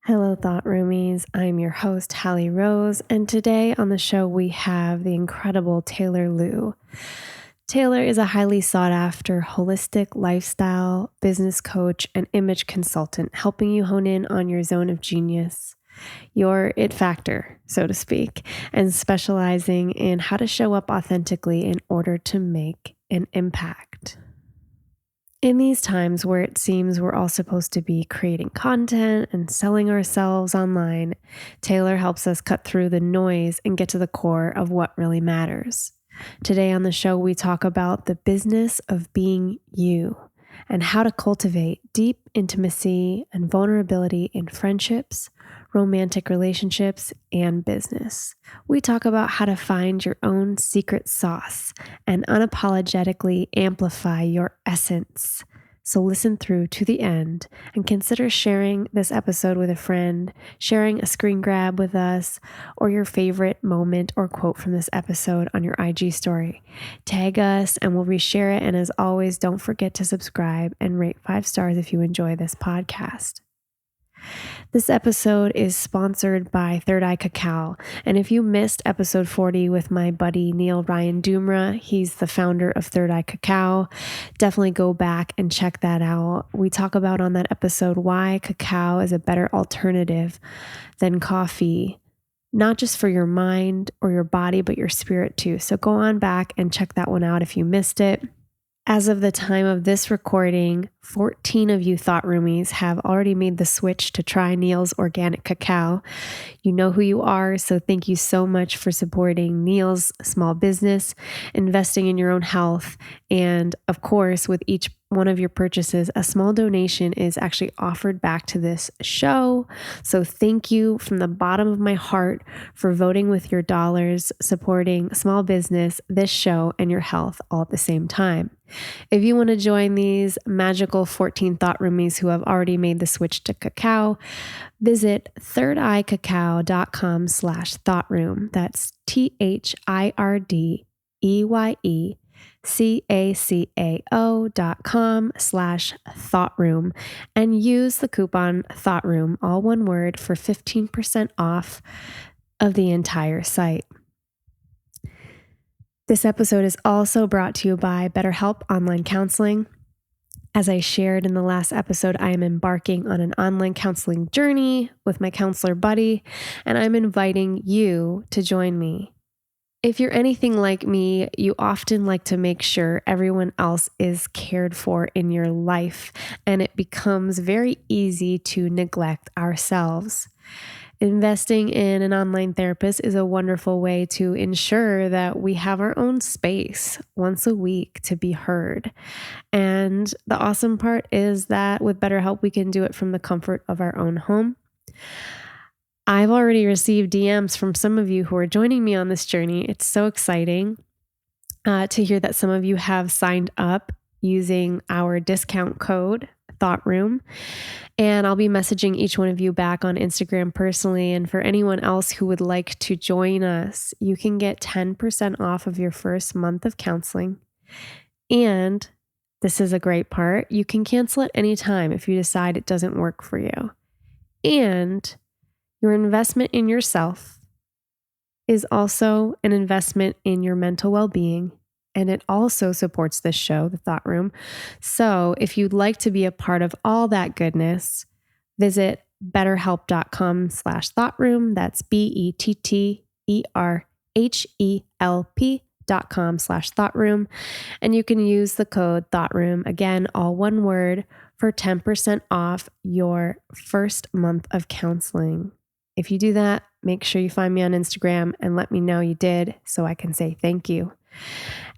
Hello, Thought Roomies. I'm your host, Hallie Rose, and today on the show we have the incredible Taylor Liu. Taylor is a highly sought after holistic lifestyle business coach and image consultant, helping you hone in on your zone of genius, your it factor, so to speak, and specializing in how to show up authentically in order to make an impact. In these times where it seems we're all supposed to be creating content and selling ourselves online, Taylor helps us cut through the noise and get to the core of what really matters. Today on the show, we talk about the business of being you and how to cultivate deep intimacy and vulnerability in friendships, romantic relationships, and business. We talk about how to find your own secret sauce and unapologetically amplify your essence. So listen through to the end and consider sharing this episode with a friend, sharing a screen grab with us, or your favorite moment or quote from this episode on your IG story. Tag us and we'll reshare it. And as always, don't forget to subscribe and rate 5 stars if you enjoy this podcast. This episode is sponsored by Eye Cacao. And if you missed episode 40 with my buddy Neil Ryan Dumra, he's the founder of Eye Cacao. Definitely go back and check that out. We talk about on that episode why cacao is a better alternative than coffee, not just for your mind or your body, but your spirit too. So go on back and check that one out if you missed it. As of the time of this recording, 14 of you Thought Roomies have already made the switch to try Neil's organic cacao. You know who you are, so thank you so much for supporting Neil's small business, investing in your own health, and of course, with each one of your purchases, a small donation is actually offered back to this show. So thank you from the bottom of my heart for voting with your dollars, supporting small business, this show, and your health all at the same time. If you want to join these magical 14 Thought Roomies who have already made the switch to cacao, visit thirdeyecacao.com/thoughtroom. That's THIRDEYECACO.com/thoughtroom and use the coupon THOUGHTROOM, all one word, for 15% off of the entire site. This episode is also brought to you by BetterHelp Online Counseling. As I shared in the last episode, I am embarking on an online counseling journey with my counselor buddy, and I'm inviting you to join me. If you're anything like me, you often like to make sure everyone else is cared for in your life, and it becomes very easy to neglect ourselves. Investing in an online therapist is a wonderful way to ensure that we have our own space once a week to be heard. And the awesome part is that with BetterHelp, we can do it from the comfort of our own home. I've already received DMs from some of you who are joining me on this journey. It's so exciting to hear that some of you have signed up using our discount code THOUGHTROOM. And I'll be messaging each one of you back on Instagram personally. And for anyone else who would like to join us, you can get 10% off of your first month of counseling. And this is a great part. You can cancel at any time if you decide it doesn't work for you. And your investment in yourself is also an investment in your mental well-being. And it also supports this show, The Thought Room. So if you'd like to be a part of all that goodness, visit betterhelp.com/thoughtroom. That's BETTERHELP.com/thoughtroom. And you can use the code THOUGHTROOM, again, all one word, for 10% off your first month of counseling. If you do that, make sure you find me on Instagram and let me know you did so I can say thank you.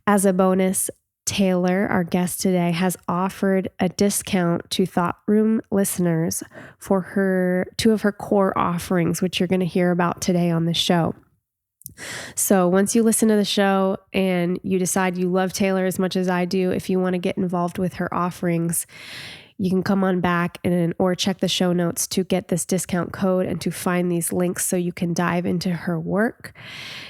As a bonus, Taylor, our guest today, has offered a discount to Thought Room listeners for two of her core offerings, which you're going to hear about today on the show. So once you listen to the show and you decide you love Taylor as much as I do, if you want to get involved with her offerings, you can come on back or check the show notes to get this discount code and to find these links so you can dive into her work.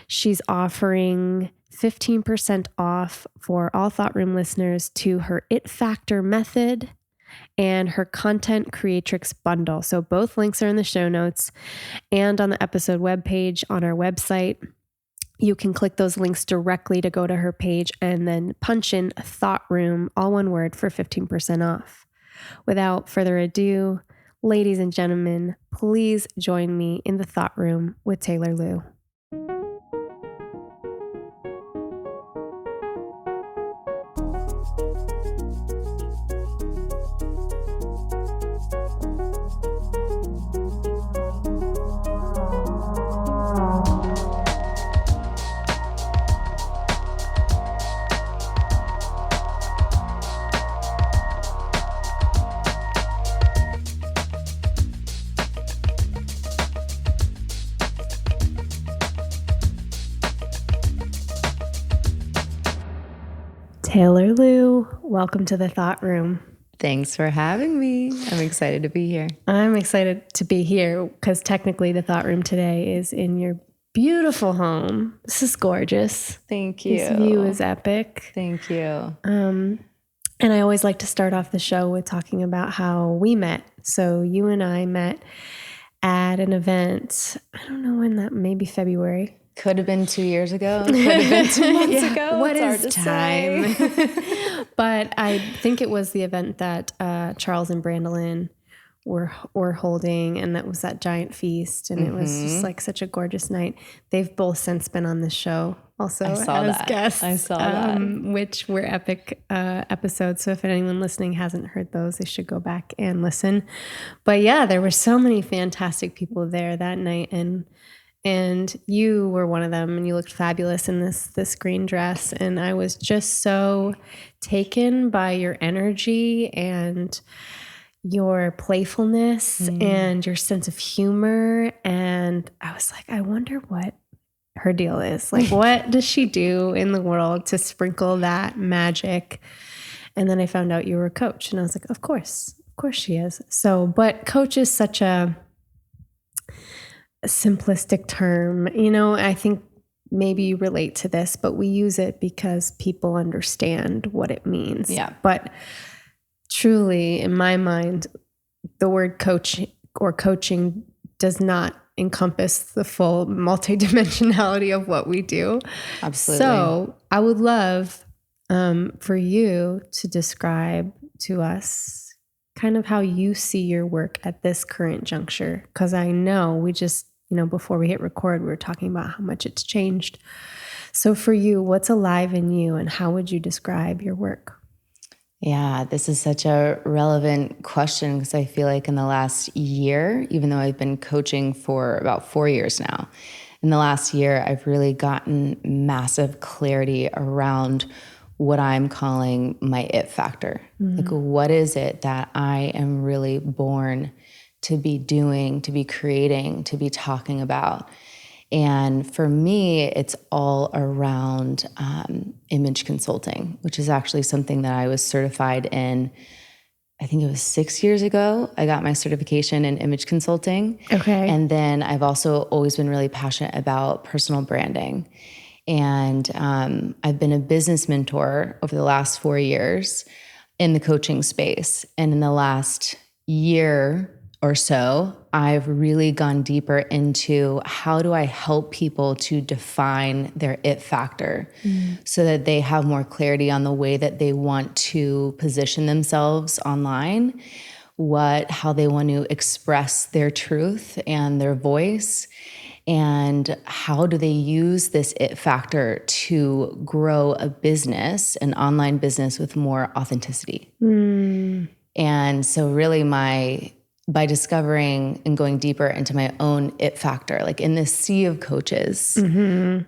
She's offering 15% off for all Thought Room listeners to her It Factor method and her content Creatrix bundle. So both links are in the show notes and on the episode webpage on our website. You can click those links directly to go to her page and then punch in THOUGHTROOM, all one word, for 15% off. Without further ado, ladies and gentlemen, please join me in the Thought Room with Taylor Lou. Taylor Lou, welcome to the Thought Room. Thanks for having me. I'm excited to be here. I'm excited to be here because technically the Thought Room today is in your beautiful home. This is gorgeous. Thank you. This view is epic. Thank you. And I always like to start off the show with talking about how we met. So you and I met at an event, I don't know when that, maybe February. Could have been 2 years ago. Could have been 2 months ago. What it's is hard to time? say. But I think it was the event that Charles and Brandolyn were holding, and that was that giant feast, and it was just like such a gorgeous night. They've both since been on the show also as guests. I saw that. Which were epic episodes. So if anyone listening hasn't heard those, they should go back and listen. But yeah, there were so many fantastic people there that night, and you were one of them, and you looked fabulous in this green dress. And I was just so taken by your energy and your playfulness and your sense of humor. And I was like, I wonder what her deal is. Like, what does she do in the world to sprinkle that magic? And then I found out you were a coach, and I was like, of course she is. So, but coach is such a simplistic term. I think maybe you relate to this, but we use it because people understand what it means. Yeah. But truly, in my mind, the word coach or coaching does not encompass the full multidimensionality of what we do. Absolutely. So I would love for you to describe to us kind of how you see your work at this current juncture. Because I know we just, before we hit record, we were talking about how much it's changed. So for you, what's alive in you, and how would you describe your work? Yeah, this is such a relevant question because I feel like in the last year, even though I've been coaching for about 4 years now, in the last year, I've really gotten massive clarity around what I'm calling my it factor. Like, what is it that I am really born to be doing, to be creating, to be talking about? And for me, it's all around image consulting, which is actually something that I was certified in. I think it was 6 years ago. I got my certification in image consulting. Okay. And then I've also always been really passionate about personal branding. And I've been a business mentor over the last 4 years in the coaching space. And in the last year or so, I've really gone deeper into how do I help people to define their it factor so that they have more clarity on the way that they want to position themselves online, how they want to express their truth and their voice, and how do they use this it factor to grow a business, an online business with more authenticity. And so really by discovering and going deeper into my own it factor, like in this sea of coaches,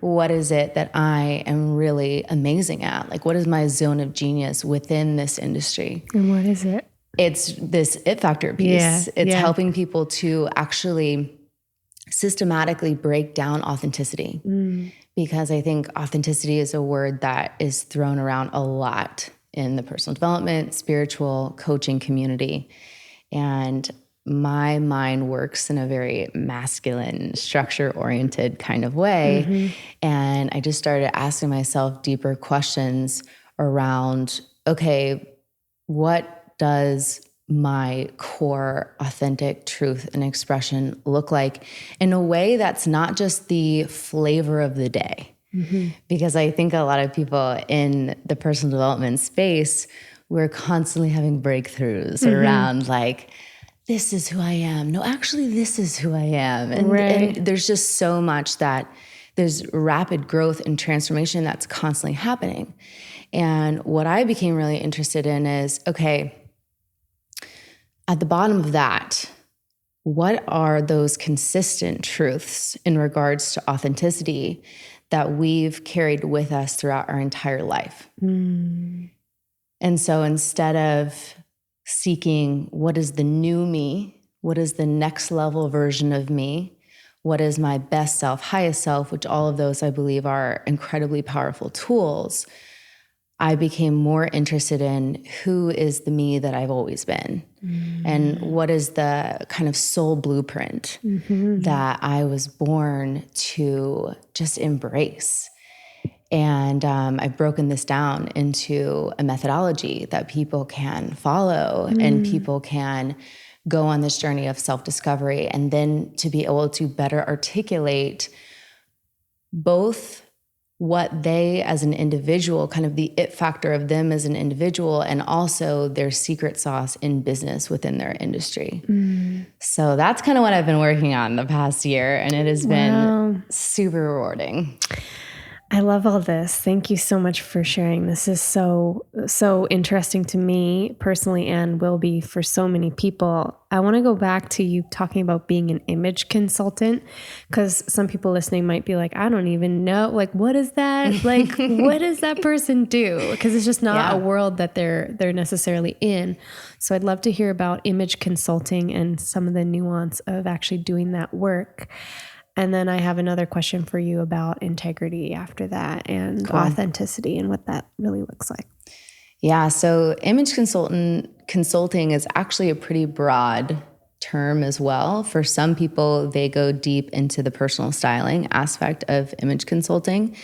what is it that I am really amazing at? Like, what is my zone of genius within this industry? And what is it? It's this it factor piece. It's helping people to actually systematically break down authenticity. Because I think authenticity is a word that is thrown around a lot in the personal development, spiritual, coaching community. And my mind works in a very masculine, structure-oriented kind of way. And I just started asking myself deeper questions around, okay, what does my core authentic truth and expression look like in a way that's not just the flavor of the day? Because I think a lot of people in the personal development space, we're constantly having breakthroughs around like, this is who I am. No, actually, this is who I am. And there's just so much that there's rapid growth and transformation that's constantly happening. And what I became really interested in is, okay, at the bottom of that, what are those consistent truths in regards to authenticity that we've carried with us throughout our entire life? And so instead of seeking what is the new me, what is the next level version of me, what is my best self, highest self, which all of those I believe are incredibly powerful tools, I became more interested in who is the me that I've always been, and what is the kind of soul blueprint that I was born to just embrace. And I've broken this down into a methodology that people can follow and people can go on this journey of self-discovery, and then to be able to better articulate both what they as an individual, kind of the it factor of them as an individual, and also their secret sauce in business within their industry. So that's kind of what I've been working on the past year, and it has been super rewarding. I love all this. Thank you so much for sharing. This is so interesting to me personally, and will be for so many people. I want to go back to you talking about being an image consultant, because some people listening might be like, I don't even know. Like, what is that? Like, what does that person do? Because it's just not a world that they're necessarily in. So I'd love to hear about image consulting and some of the nuance of actually doing that work. And then I have another question for you about integrity after that, and authenticity and what that really looks like. Yeah. So image consulting is actually a pretty broad term as well. For some people, they go deep into the personal styling aspect of image consulting.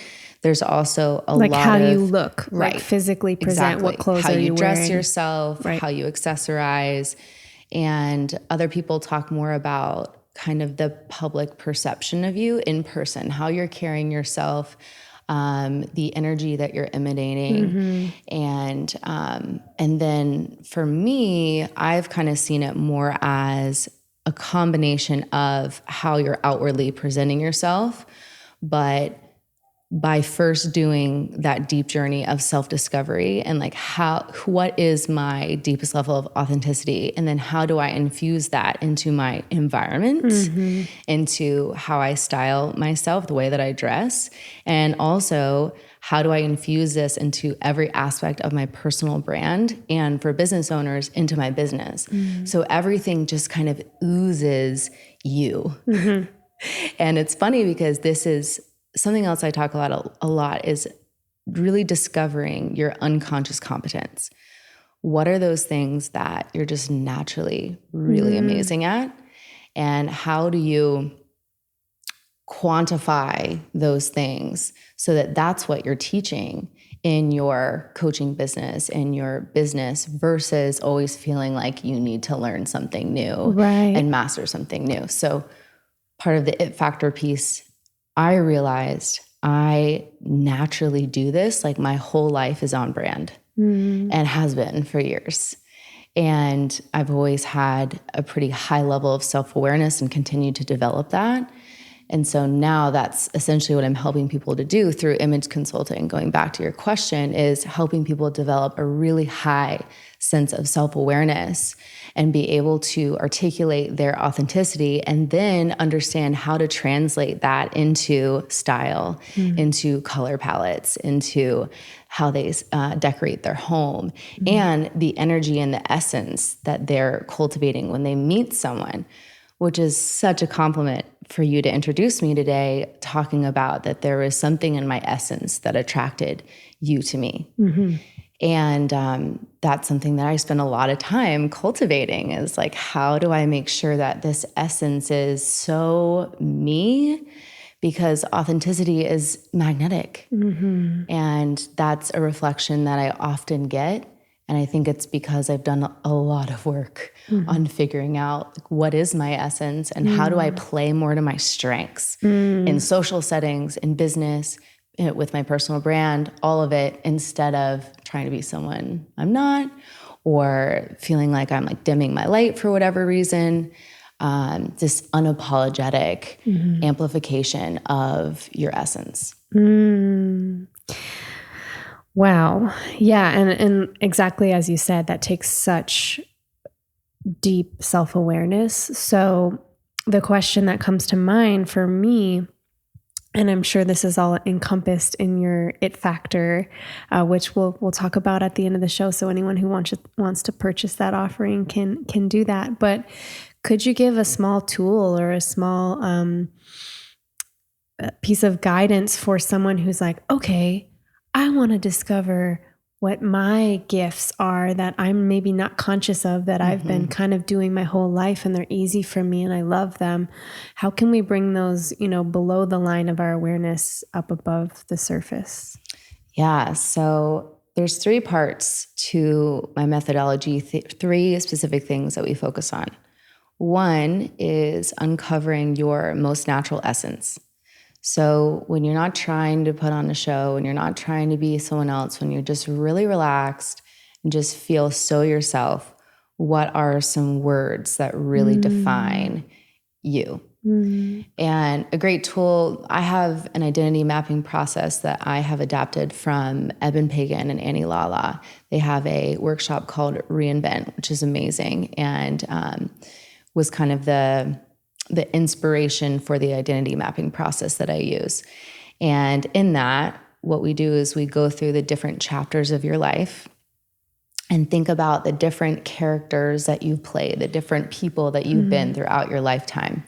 There's also a lot of... Like how you look, like physically present, what clothes are you wearing. How you dress yourself, how you accessorize. And other people talk more about kind of the public perception of you in person, how you're carrying yourself, the energy that you're emanating. And then for me, I've kind of seen it more as a combination of how you're outwardly presenting yourself, but by first doing that deep journey of self-discovery and like what is my deepest level of authenticity, and then how do I infuse that into my environment, into how I style myself, the way that I dress, and also how do I infuse this into every aspect of my personal brand, and for business owners into my business. So everything just kind of oozes you. And it's funny because this is something else I talk a lot is really discovering your unconscious competence. What are those things that you're just naturally really amazing at? And how do you quantify those things so that that's what you're teaching in your coaching business, in your business, versus always feeling like you need to learn something new and master something new. So part of the it factor piece, I realized I naturally do this. Like my whole life is on brand and has been for years. And I've always had a pretty high level of self-awareness and continue to develop that. And so now that's essentially what I'm helping people to do through image consulting. Going back to your question, is helping people develop a really high sense of self-awareness and be able to articulate their authenticity, and then understand how to translate that into style, into color palettes, into how they decorate their home, and the energy and the essence that they're cultivating when they meet someone, which is such a compliment for you to introduce me today, talking about that there was something in my essence that attracted you to me. And that's something that I spend a lot of time cultivating, is like, how do I make sure that this essence is so me? Because authenticity is magnetic. And that's a reflection that I often get. And I think it's because I've done a lot of work on figuring out like, what is my essence and how do I play more to my strengths in social settings, in business, with my personal brand, all of it, instead of trying to be someone I'm not or feeling like I'm like dimming my light for whatever reason. This unapologetic amplification of your essence. Wow. Yeah. And exactly as you said, that takes such deep self-awareness. So the question that comes to mind for me, and I'm sure this is all encompassed in your it factor, which we'll talk about at the end of the show. So anyone who wants to purchase that offering can do that. But could you give a small tool or a small piece of guidance for someone who's like, okay, I want to discover what my gifts are that I'm maybe not conscious of, that I've been kind of doing my whole life and they're easy for me and I love them. How can we bring those, below the line of our awareness up above the surface? Yeah. So there's 3 parts to my methodology, 3 specific things that we focus on. One is uncovering your most natural essence. So when you're not trying to put on a show, when you're not trying to be someone else, when you're just really relaxed and just feel so yourself, what are some words that really define you? And a great tool, I have an identity mapping process that I have adapted from Eben Pagan and Annie Lala. They have a workshop called Reinvent, which is amazing, and was kind of the inspiration for the identity mapping process that I use. And in that, what we do is we go through the different chapters of your life and think about the different characters that you've played, the different people that you've been throughout your lifetime.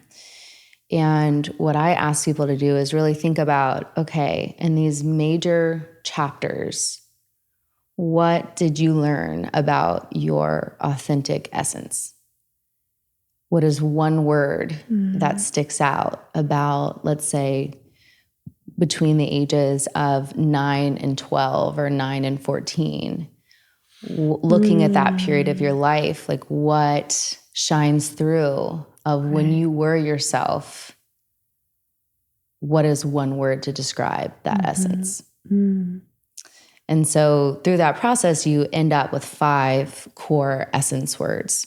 And what I ask people to do is really think about, okay, in these major chapters, what did you learn about your authentic essence? What is one word that sticks out about, let's say, between the ages of 9 and 12 or 9 and 14? Looking at that period of your life, like what shines through of when you were yourself, what is one word to describe that essence? And so through that process, you end up with 5 core essence words.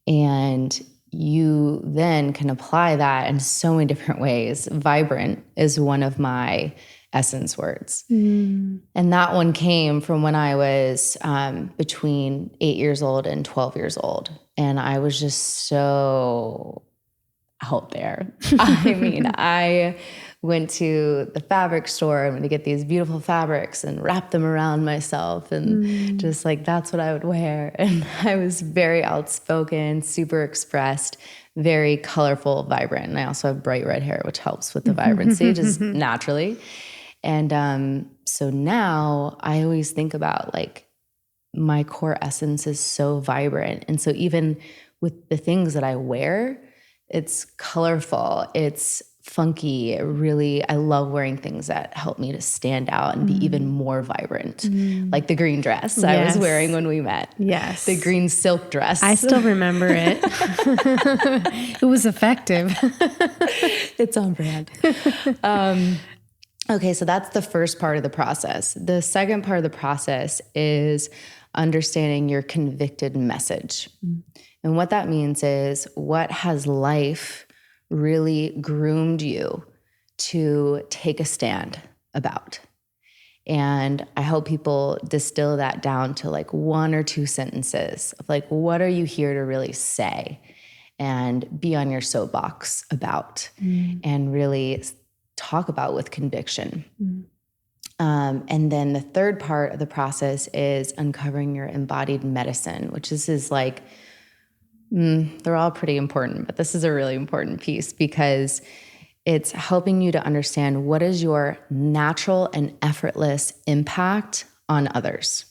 And you then can apply that in so many different ways. Vibrant is one of my essence words. And that one came from when I was between 8 years old and 12 years old. And I was just so out there. I mean, I went to the fabric store and to get these beautiful fabrics and wrap them around myself. And just like, that's what I would wear. And I was very outspoken, super expressed, very colorful, vibrant. And I also have bright red hair, which helps with the vibrancy just naturally. And so now I always think about like my core essence is so vibrant. And so even with the things that I wear, it's colorful, it's funky. I love wearing things that help me to stand out and be even more vibrant. Like the green dress I was wearing when we met. Yes. The green silk dress. I still remember it. It was effective. It's on brand. Okay, so that's the first part of the process. The second part of the process is understanding your convicted message. And what that means is, what has life really groomed you to take a stand about? And I hope people distill that down to like 1 or 2 sentences of like, what are you here to really say and be on your soapbox about and really talk about with conviction. And then the third part of the process is uncovering your embodied medicine, which is like, they're all pretty important, but this is a really important piece because it's helping you to understand what is your natural and effortless impact on others.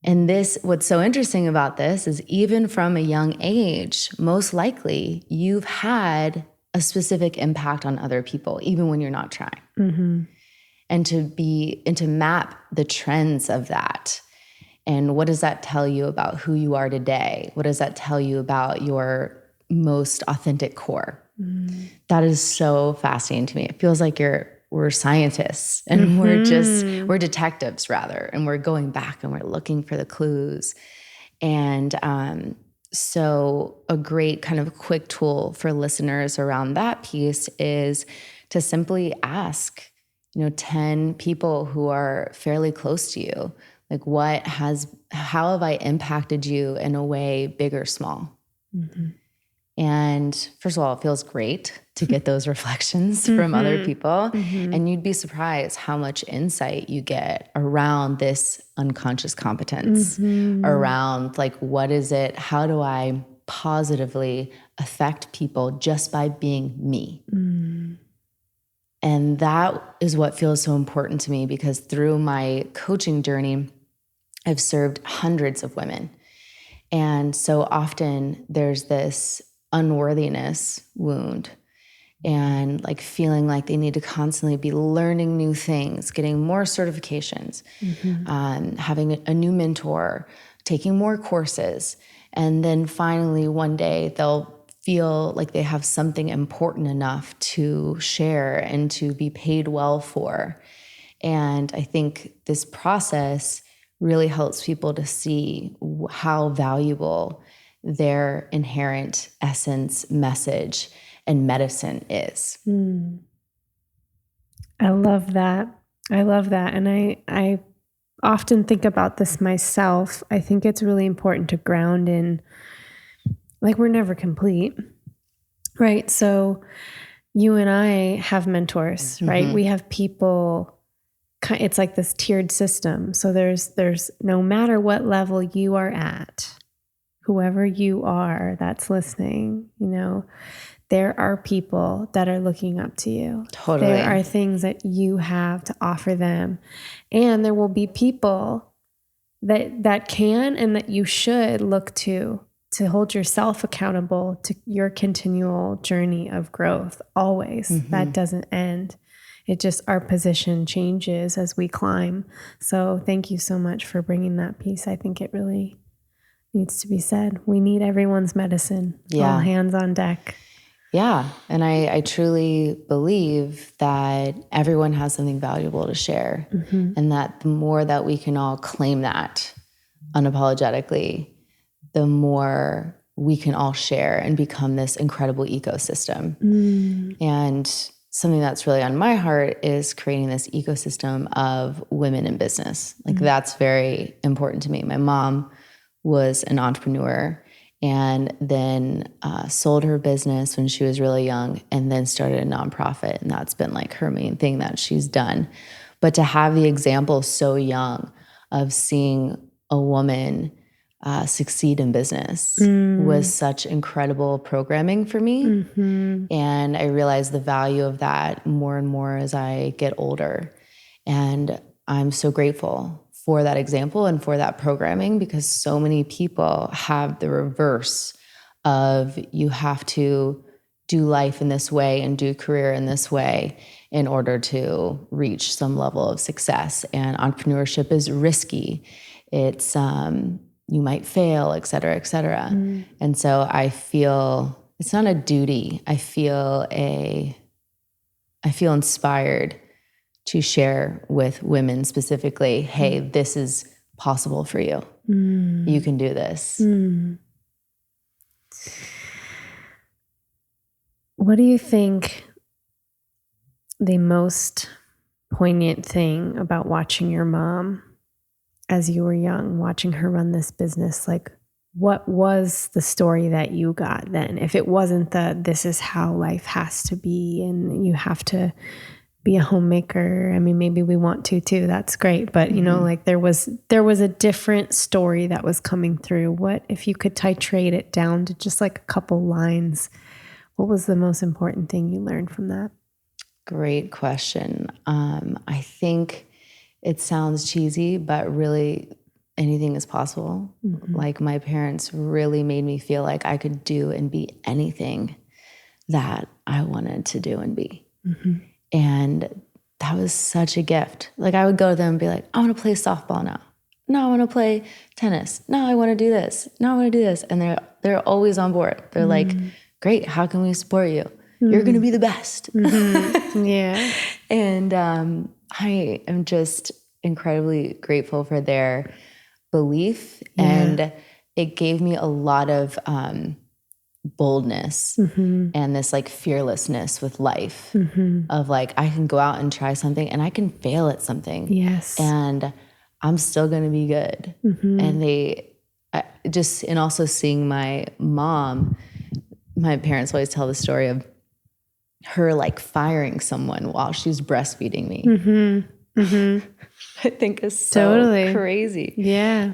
And what's so interesting about this is even from a young age, most likely you've had a specific impact on other people, even when you're not trying. And to map the trends of that And what does that tell you about who you are today? What does that tell you about your most authentic core? That is so fascinating to me. It feels like we're scientists and we're detectives rather, and we're going back and we're looking for the clues. And so a great kind of quick tool for listeners around that piece is to simply ask, 10 people who are fairly close to you, like how have I impacted you in a way, big or small? And first of all, it feels great to get those reflections from other people. And you'd be surprised how much insight you get around this unconscious competence, around like, what is it? How do I positively affect people just by being me? And that is what feels so important to me, because through my coaching journey, I've served hundreds of women. And so often there's this unworthiness wound and like feeling like they need to constantly be learning new things, getting more certifications, having a new mentor, taking more courses. And then finally one day they'll feel like they have something important enough to share and to be paid well for. And I think this process really helps people to see how valuable their inherent essence, message, and medicine is. I love that. And I often think about this myself. I think it's really important to ground in, like, we're never complete, right? So you and I have mentors, right? We have people, it's like this tiered system. So there's no matter what level you are at, whoever you are that's listening, there are people that are looking up to you. Totally. There are things that you have to offer them. And there will be people that can and that you should look to hold yourself accountable to your continual journey of growth always. That doesn't end. It just, our position changes as we climb. So thank you so much for bringing that piece. I think it really needs to be said. We need everyone's medicine. All hands on deck. Yeah. And I truly believe that everyone has something valuable to share. And that the more that we can all claim that unapologetically, the more we can all share and become this incredible ecosystem. And something that's really on my heart is creating this ecosystem of women in business. Like that's very important to me. My mom was an entrepreneur and then sold her business when she was really young and then started a nonprofit. And that's been like her main thing that she's done. But to have the example so young of seeing a woman succeed in business was such incredible programming for me. And I realized the value of that more and more as I get older. And I'm so grateful for that example and for that programming, because so many people have the reverse of, you have to do life in this way and do career in this way in order to reach some level of success. And entrepreneurship is risky. It's, you might fail, et cetera, et cetera. And so I feel it's not a duty. I feel inspired to share with women specifically, hey, this is possible for you. You can do this. What do you think the most poignant thing about watching your mom as you were young, watching her run this business? Like, what was the story that you got then? If it wasn't this is how life has to be and you have to be a homemaker. I mean, maybe we want to too. That's great. But like there was a different story that was coming through. What if you could titrate it down to just like a couple lines? What was the most important thing you learned from that? Great question. I think it sounds cheesy, but really anything is possible. Like my parents really made me feel like I could do and be anything that I wanted to do and be. And that was such a gift. Like I would go to them and be like, I want to play softball now. no, I want to play tennis. No, I want to do this. No, I want to do this. And they're always on board. They're like, great, how can we support you? You're going to be the best. Yeah. And I am just incredibly grateful for their belief. And it gave me a lot of boldness and this like fearlessness with life of like, I can go out and try something and I can fail at something. Yes. And I'm still going to be good. And and also seeing my mom, my parents always tell the story of her like firing someone while she's breastfeeding me. I think is so crazy. Yeah.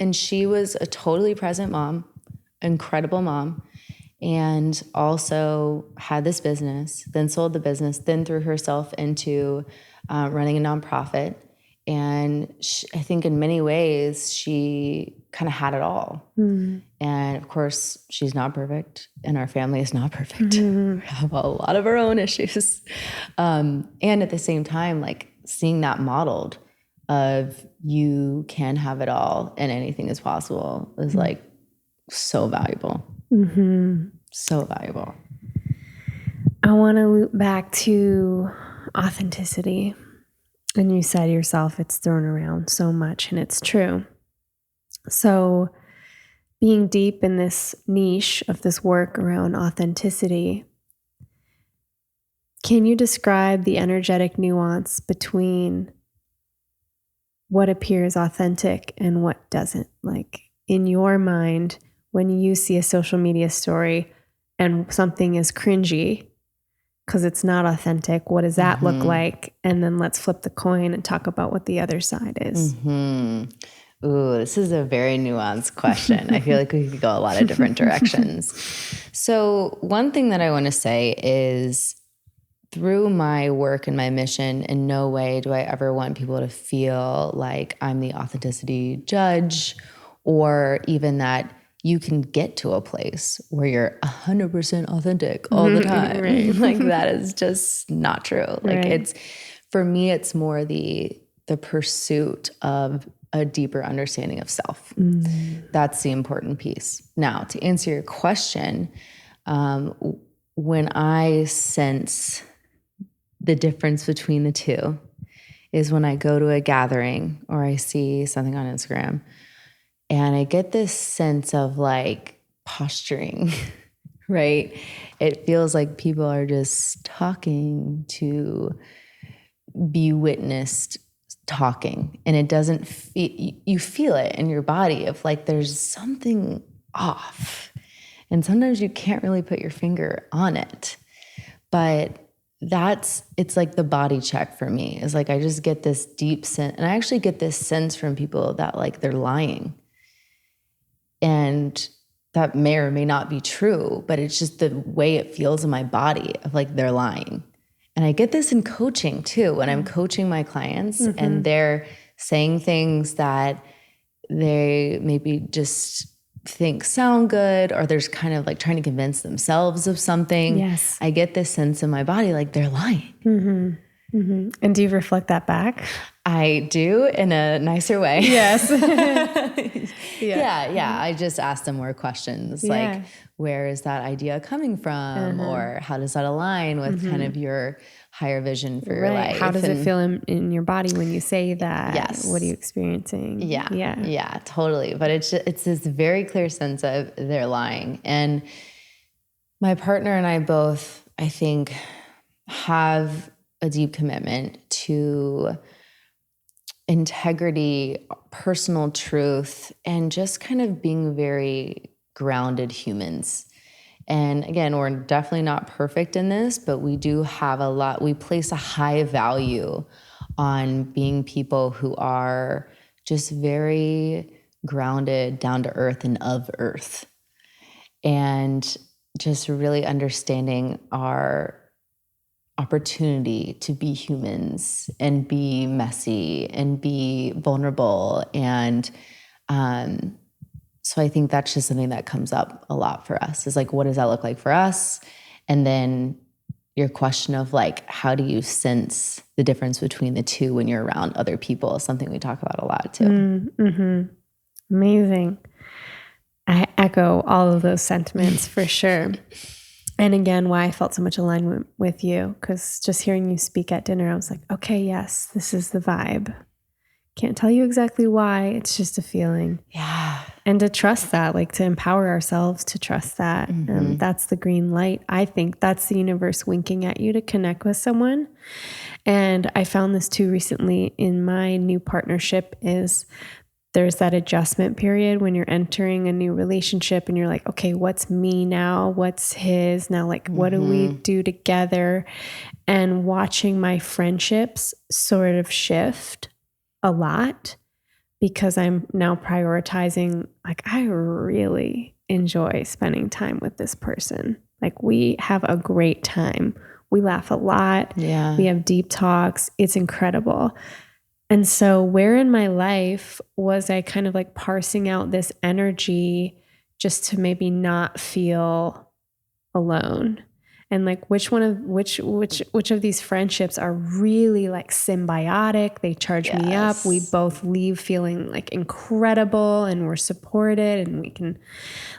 And she was a totally present mom, incredible mom, and also had this business, then sold the business, then threw herself into running a nonprofit. And I think in many ways, she kind of had it all. And of course, she's not perfect, and our family is not perfect. We have a lot of our own issues. And at the same time, like seeing that modeled of you can have it all and anything is possible is like so valuable. So valuable. I want to loop back to authenticity. And you said yourself, it's thrown around so much, and it's true. So being deep in this niche of this work around authenticity, can you describe the energetic nuance between what appears authentic and what doesn't? Like in your mind, when you see a social media story and something is cringy because it's not authentic, what does that look like? And then let's flip the coin and talk about what the other side is. Ooh, this is a very nuanced question. I feel like we could go a lot of different directions. So one thing that I want to say is through my work and my mission, in no way do I ever want people to feel like I'm the authenticity judge, or even that you can get to a place where you're 100% authentic all the time. Right. Like that is just not true. Like it's, for me, it's more the pursuit of a deeper understanding of self. That's the important piece. Now, to answer your question, when I sense the difference between the two is when I go to a gathering or I see something on Instagram and I get this sense of like posturing, right? It feels like people are just talking to be witnessed talking, and it doesn't feel, you feel it in your body of like there's something off, and sometimes you can't really put your finger on it, but it's like the body check for me is like I just get this deep sense, and I actually get this sense from people that like they're lying, and that may or may not be true, but it's just the way it feels in my body of like they're lying. And I get this in coaching too, when I'm coaching my clients and they're saying things that they maybe just think sound good, or there's kind of like trying to convince themselves of something. Yes. I get this sense in my body like they're lying. And do you reflect that back? I do, in a nicer way. Yes. Yeah. I just ask them more questions like, where is that idea coming from? Or how does that align with kind of your higher vision for your life? How does it feel in your body when you say that? Yes. What are you experiencing? Yeah, totally. But it's this very clear sense of they're lying. And my partner and I both, I think, have a deep commitment to integrity, personal truth, and just kind of being very grounded humans. And again, we're definitely not perfect in this, but we do have we place a high value on being people who are just very grounded, down to earth, and of earth. And just really understanding our opportunity to be humans and be messy and be vulnerable. And so I think that's just something that comes up a lot for us is like, what does that look like for us? And then your question of like, how do you sense the difference between the two when you're around other people is something we talk about a lot too. Mm-hmm. Amazing. I echo all of those sentiments for sure. And again, why I felt so much alignment with you, because just hearing you speak at dinner, I was like, okay, yes, this is the vibe. Can't tell you exactly why. It's just a feeling. Yeah. And to trust that, like to empower ourselves to trust that. That's the green light. I think that's the universe winking at you to connect with someone. And I found this too recently in my new partnership is there's that adjustment period when you're entering a new relationship and you're like, okay, what's me now? What's his now? Like, what do we do together? And watching my friendships sort of shift a lot because I'm now prioritizing, like, I really enjoy spending time with this person. Like, we have a great time. We laugh a lot. Yeah. We have deep talks. It's incredible. And so where in my life was I kind of like parsing out this energy just to maybe not feel alone? And like which of these friendships are really like symbiotic? They charge me up. We both leave feeling like incredible and we're supported and we can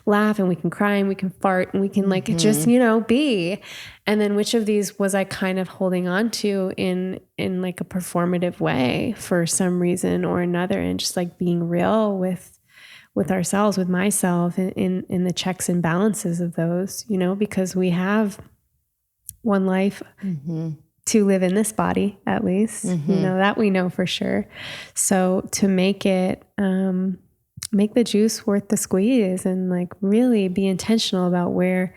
laugh and we can cry and we can fart and we can like just, be. And then which of these was I kind of holding on to in like a performative way for some reason or another, and just like being real with ourselves, with myself in the checks and balances of those, because we have one life to live in this body, at least, that we know for sure. So to make it, make the juice worth the squeeze and like really be intentional about where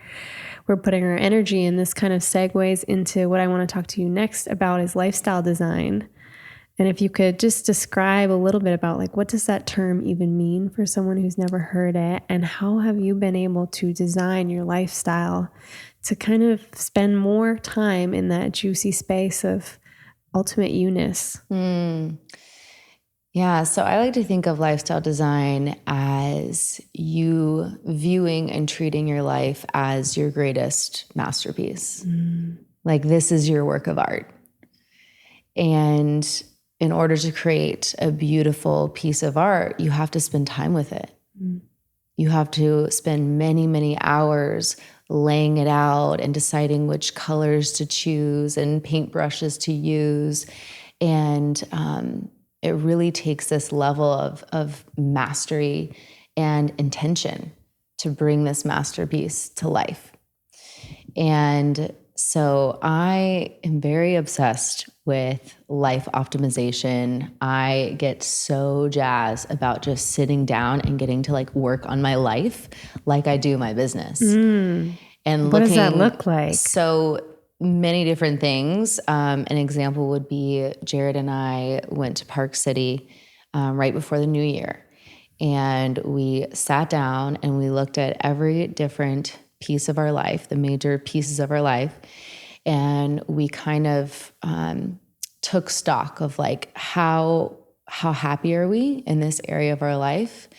we're putting our energy. And this kind of segues into what I want to talk to you next about is lifestyle design. And if you could just describe a little bit about like, what does that term even mean for someone who's never heard it? And how have you been able to design your lifestyle to kind of spend more time in that juicy space of ultimate you-ness? Yeah. So I like to think of lifestyle design as you viewing and treating your life as your greatest masterpiece. Like this is your work of art. And in order to create a beautiful piece of art, you have to spend time with it. You have to spend many, many hours laying it out and deciding which colors to choose and paintbrushes to use. And it really takes this level of mastery and intention to bring this masterpiece to life. And so I am very obsessed with life optimization. I get so jazzed about just sitting down and getting to like work on my life like I do my business. And what does that look like? So many different things. An example would be Jared and I went to Park City right before the new year. And we sat down and we looked at every different piece of our life, the major pieces of our life. And we kind of took stock of like how happy are we in this area of our life,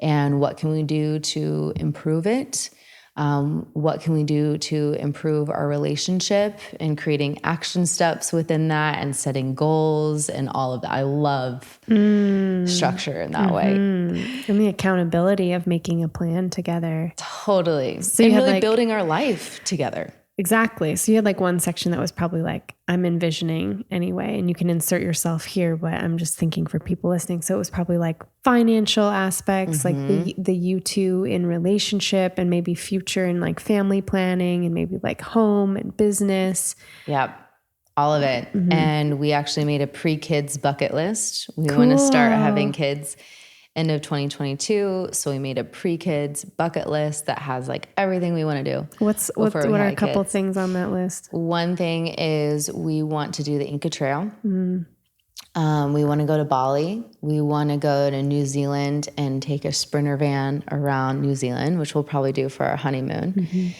and what can we do to improve it? What can we do to improve our relationship, and creating action steps within that and setting goals and all of that. I love structure in that way. And the accountability of making a plan together. Totally. So and you had really like, building our life together. Exactly. So you had like one section that was probably like, I'm envisioning anyway, and you can insert yourself here, but I'm just thinking for people listening. So it was probably like financial aspects, like the you two in relationship, and maybe future and like family planning, and maybe like home and business. Yep. All of it. And we actually made a pre-kids bucket list. We want to start having kids end of 2022. So we made a pre-kids bucket list that has like everything we want to do. What are a couple things on that list? One thing is we want to do the Inca Trail. We want to go to Bali. We want to go to New Zealand and take a sprinter van around New Zealand, which we'll probably do for our honeymoon.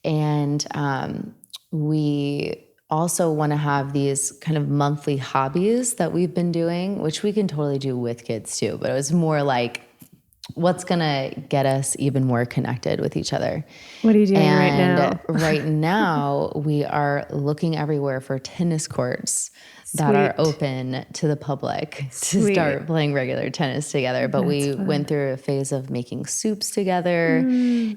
And we also want to have these kind of monthly hobbies that we've been doing, which we can totally do with kids too. But it was more like what's going to get us even more connected with each other. What are you doing right now? And right now we are looking everywhere for tennis courts that are open to the public to start playing regular tennis together. But we went through a phase of making soups together,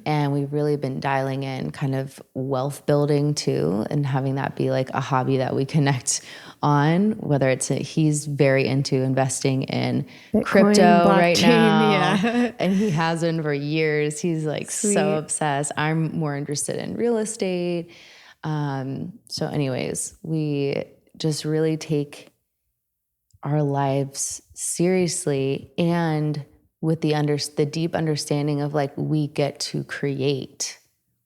and we've really been dialing in kind of wealth building too, and having that be like a hobby that we connect on, whether it's he's very into investing in Bitcoin, crypto right now. And he has been for years. He's like so obsessed. I'm more interested in real estate. So anyways, we just really take our lives seriously, and with the deep understanding of like, we get to create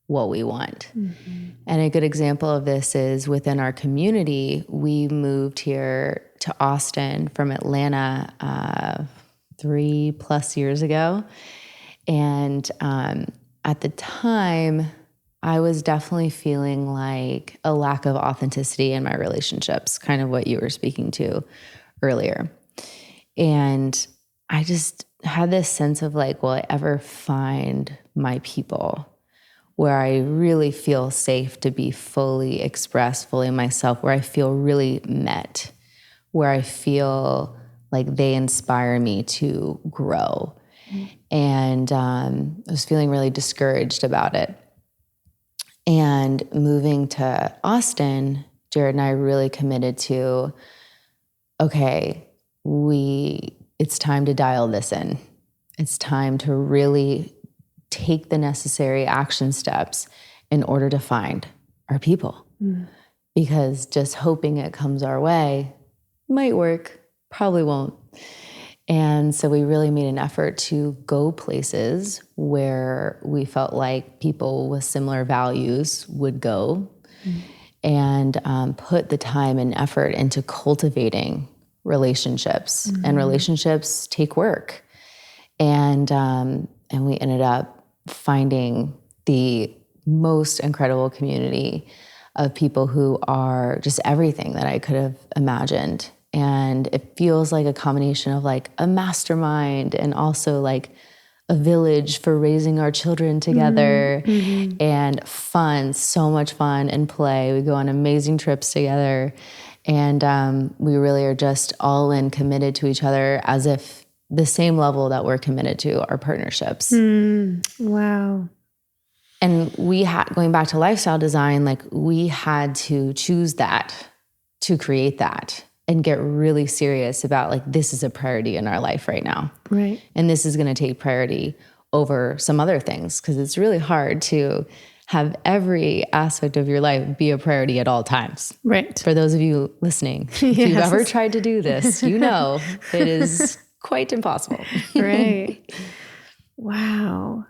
what we want. And a good example of this is within our community. We moved here to Austin from Atlanta 3+ years ago. And at the time, I was definitely feeling like a lack of authenticity in my relationships, kind of what you were speaking to earlier. And I just had this sense of like, will I ever find my people where I really feel safe to be fully expressed, fully myself, where I feel really met, where I feel like they inspire me to grow. And I was feeling really discouraged about it. And moving to Austin, Jared and I really committed to, okay, it's time to dial this in. It's time to really take the necessary action steps in order to find our people. Because just hoping it comes our way might work, probably won't. And so we really made an effort to go places where we felt like people with similar values would go, and put the time and effort into cultivating relationships. And relationships take work. And we ended up finding the most incredible community of people who are just everything that I could have imagined. And it feels like a combination of like a mastermind and also like a village for raising our children together, and fun, so much fun and play. We go on amazing trips together, and we really are just all in, committed to each other as if the same level that we're committed to our partnerships. Wow. And going back to lifestyle design, like we had to choose that to create that, and get really serious about like, this is a priority in our life right now. Right. And this is going to take priority over some other things, because it's really hard to have every aspect of your life be a priority at all times. Right. For those of you listening, if you've ever tried to do this, you know it is quite impossible. Right. Wow.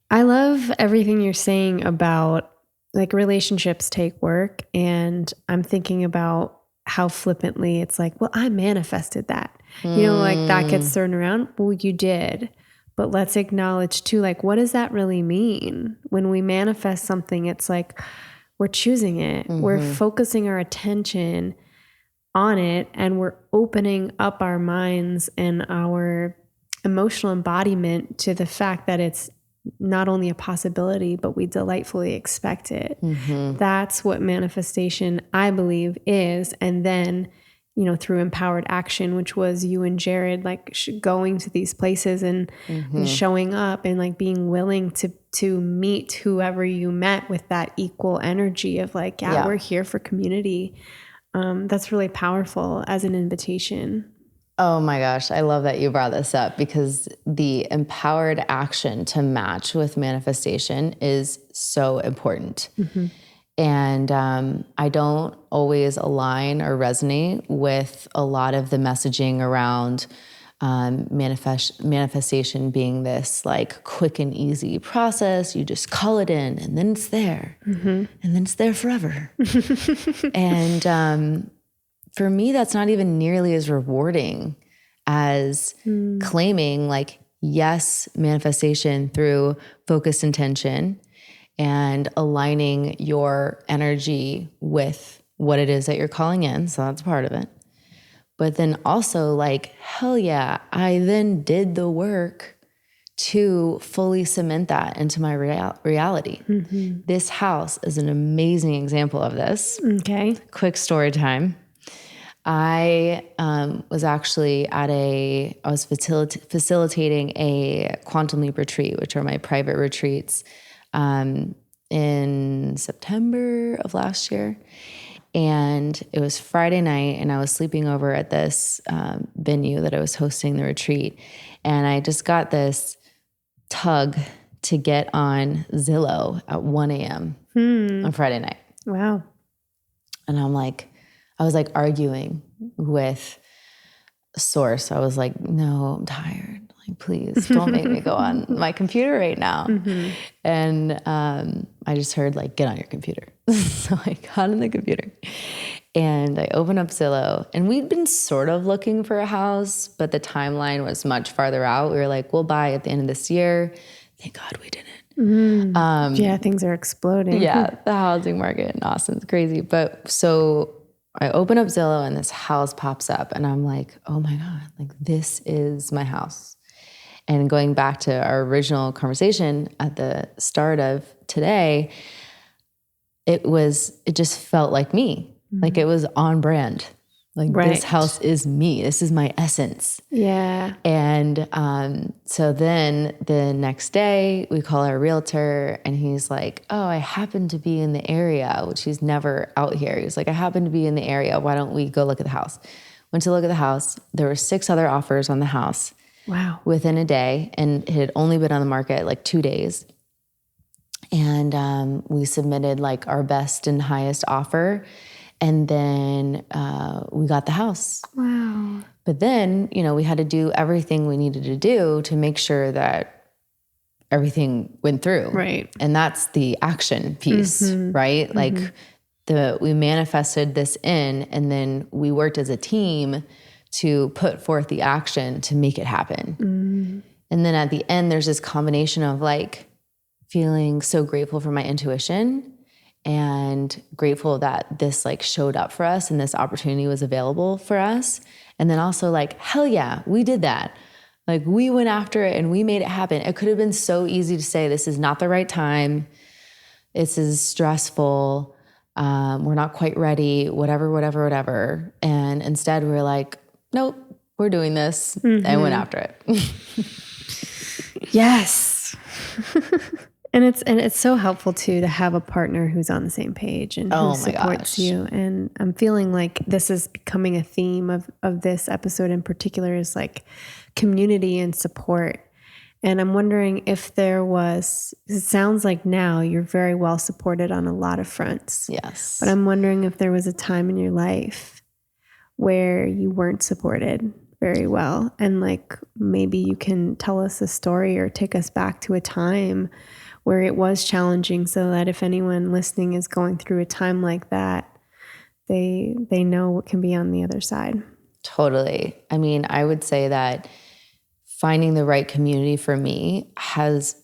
I love everything you're saying about like relationships take work. And I'm thinking about how flippantly it's like, well, I manifested that, like that gets thrown around. Well, you did, but let's acknowledge too, like, what does that really mean? When we manifest something, it's like, we're choosing it. We're focusing our attention on it, and we're opening up our minds and our emotional embodiment to the fact that it's not only a possibility, but we delightfully expect it. That's what manifestation, I believe, is. And then, through empowered action, which was you and Jared, like going to these places and showing up and like being willing to meet whoever you met with that equal energy of like, we're here for community. That's really powerful as an invitation. Oh my gosh, I love that you brought this up, because the empowered action to match with manifestation is so important. And I don't always align or resonate with a lot of the messaging around manifestation being this like quick and easy process. You just call it in and then it's there, and then it's there forever. And for me, that's not even nearly as rewarding as claiming like, yes, manifestation through focused intention and aligning your energy with what it is that you're calling in. So that's part of it. But then also like, hell yeah, I then did the work to fully cement that into my reality. This house is an amazing example of this. Okay. Quick story time. I was actually I was facilitating a Quantum Leap retreat, which are my private retreats, in September of last year. And it was Friday night, and I was sleeping over at this venue that I was hosting the retreat. And I just got this tug to get on Zillow at 1 a.m. On Friday night. Wow. And I was like arguing with Source. I was like, no, I'm tired. Like, please don't make me go on my computer right now. And I just heard like, get on your computer. So I got on the computer and I opened up Zillow, and we'd been sort of looking for a house, but the timeline was much farther out. We were like, we'll buy at the end of this year. Thank God we didn't. Yeah, things are exploding. Yeah, the housing market in Austin's crazy. But so I open up Zillow and this house pops up, and I'm like, oh my God, like this is my house. And going back to our original conversation at the start of today, it just felt like me. Like it was on brand. Like this house is me. This is my essence. Yeah. And so then the next day we call our realtor, and he's like, oh, I happen to be in the area, which he's never out here. He's like, I happen to be in the area. Why don't we go look at the house? Went to look at the house. There were 6 other offers on the house. Wow. Within a day, and it had only been on the market like 2 days. And we submitted like our best and highest offer. And then we got the house. Wow. But then, we had to do everything we needed to do to make sure that everything went through. Right. And that's the action piece, right? Like we manifested this in, and then we worked as a team to put forth the action to make it happen. And then at the end, there's this combination of like feeling so grateful for my intuition and grateful that this like showed up for us and this opportunity was available for us. And then also like, hell yeah, we did that. Like we went after it and we made it happen. It could have been so easy to say, this is not the right time. This is stressful. We're not quite ready, whatever. And instead we were like, nope, we're doing this, and went after it. Yes. And it's so helpful too to have a partner who's on the same page and who supports you. And I'm feeling like this is becoming a theme of this episode in particular, is like community and support. And I'm wondering if it sounds like now you're very well supported on a lot of fronts. Yes. But I'm wondering if there was a time in your life where you weren't supported very well. And like, maybe you can tell us a story or take us back to a time where it was challenging, so that if anyone listening is going through a time like that, they know what can be on the other side. Totally. I mean, I would say that finding the right community for me has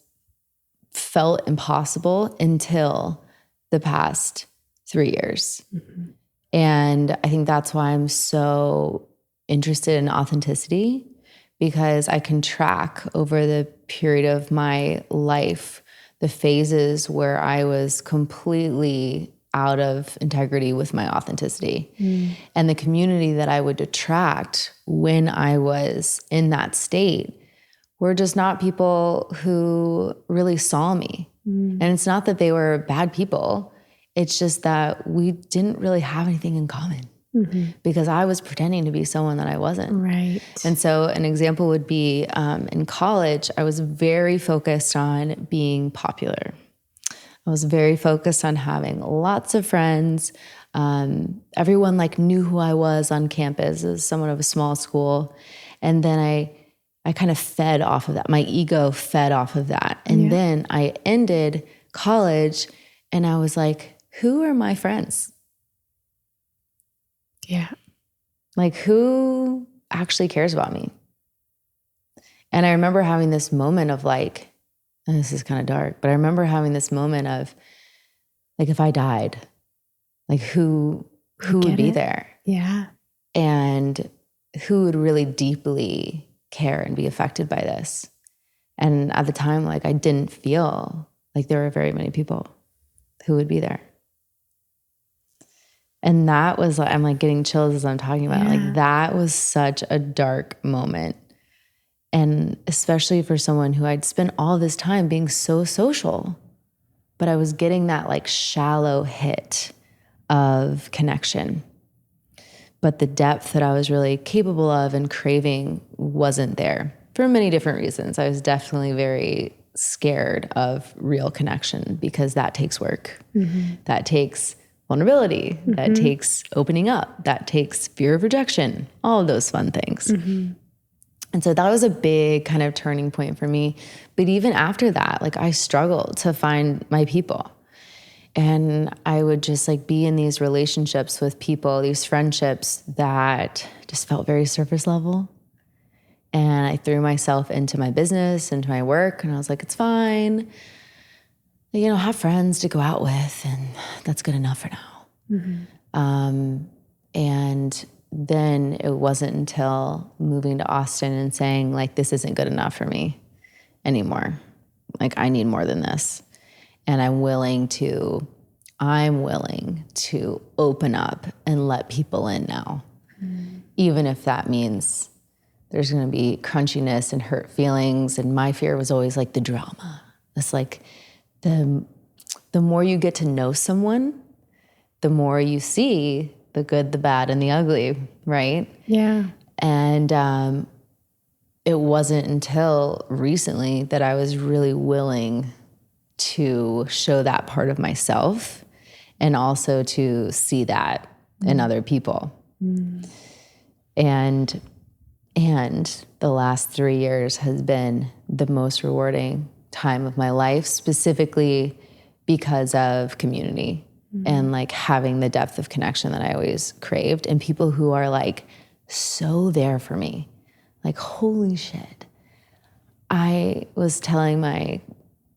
felt impossible until the past 3 years. And I think that's why I'm so interested in authenticity, because I can track over the period of my life the phases where I was completely out of integrity with my authenticity. And the community that I would attract when I was in that state were just not people who really saw me. And it's not that they were bad people. It's just that we didn't really have anything in common, because I was pretending to be someone that I wasn't. Right. And so an example would be in college, I was very focused on being popular. I was very focused on having lots of friends. Everyone like knew who I was on campus as someone of a small school. And then I kind of fed off of that. My ego fed off of that. And then I ended college and I was like, who are my friends? Yeah. Like, who actually cares about me? And I remember having this moment of like, and this is kind of dark, but I remember having this moment of like, if I died, like who would be there? Yeah. And who would really deeply care and be affected by this? And at the time, like I didn't feel like there were very many people who would be there. And that was like, I'm like getting chills as I'm talking about it. Like that was such a dark moment. And especially for someone who I'd spent all this time being so social, but I was getting that like shallow hit of connection. But the depth that I was really capable of and craving wasn't there for many different reasons. I was definitely very scared of real connection because that takes work. That takes vulnerability. That takes opening up. That takes fear of rejection, all of those fun things. And so that was a big kind of turning point for me. But even after that, like I struggled to find my people. And I would just like be in these relationships with people, these friendships that just felt very surface level. And I threw myself into my business, into my work, and I was like, it's fine. You know, have friends to go out with, and that's good enough for now. And then it wasn't until moving to Austin and saying, like, this isn't good enough for me anymore. Like, I need more than this. And I'm willing to open up and let people in now. Even if that means there's going to be crunchiness and hurt feelings. And my fear was always like the drama. It's like the more you get to know someone, the more you see the good, the bad, and the ugly, right? Yeah. And it wasn't until recently that I was really willing to show that part of myself and also to see that in other people. And the last 3 years has been the most rewarding time of my life, specifically because of community and like having the depth of connection that I always craved, and people who are like so there for me. Like, holy shit. I was telling my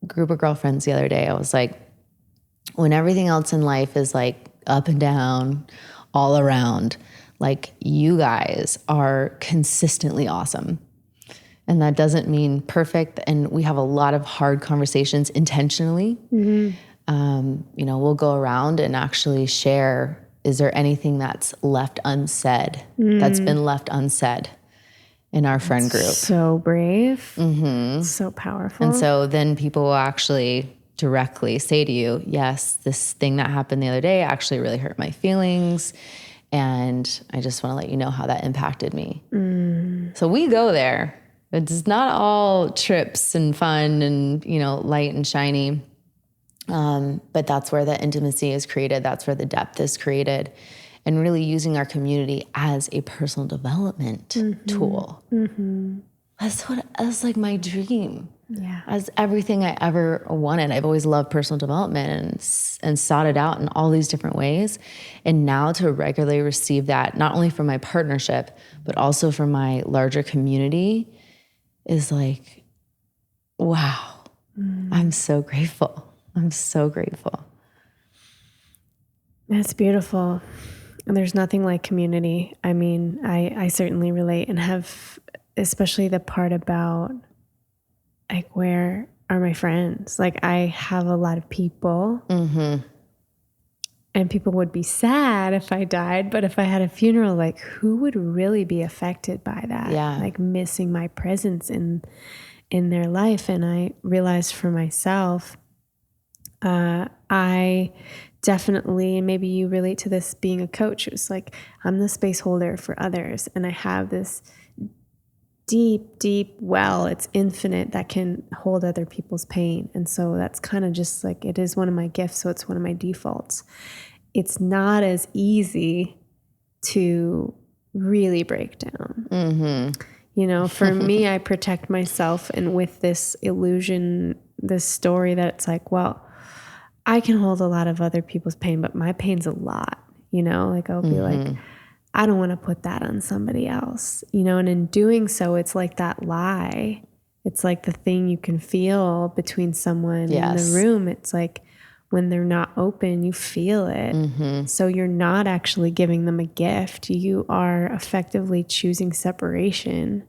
group of girlfriends the other day, I was like, when everything else in life is like up and down, all around, like you guys are consistently awesome. And that doesn't mean perfect. And we have a lot of hard conversations intentionally. You know, we'll go around and actually share, is there anything that's left unsaid, that's been left unsaid in our friend group? So brave. So powerful. And so then people will actually directly say to you, yes, this thing that happened the other day actually really hurt my feelings. And I just want to let you know how that impacted me. So we go there. It's not all trips and fun and, you know, light and shiny. But that's where the intimacy is created. That's where the depth is created. And really using our community as a personal development tool. That's like my dream. Yeah. As everything I ever wanted. I've always loved personal development and sought it out in all these different ways. And now to regularly receive that, not only from my partnership, but also from my larger community, is like, wow, I'm so grateful. I'm so grateful. That's beautiful. And there's nothing like community. I mean, I certainly relate and have, especially the part about like, where are my friends? Like, I have a lot of people and people would be sad if I died. But if I had a funeral, like, who would really be affected by that? Yeah. Like missing my presence in their life. And I realized for myself, I definitely, and maybe you relate to this being a coach, it was like, I'm the space holder for others. And I have this deep well, it's infinite, that can hold other people's pain. And so that's kind of just like, it is one of my gifts. So it's one of my defaults. It's not as easy to really break down. You know, for me, I protect myself. And with this illusion, this story that it's like, well, I can hold a lot of other people's pain, but my pain's a lot, you know, like I'll be like, I don't want to put that on somebody else, you know, and in doing so, it's like that lie. It's like the thing you can feel between someone in the room. It's like when they're not open, you feel it. So you're not actually giving them a gift. You are effectively choosing separation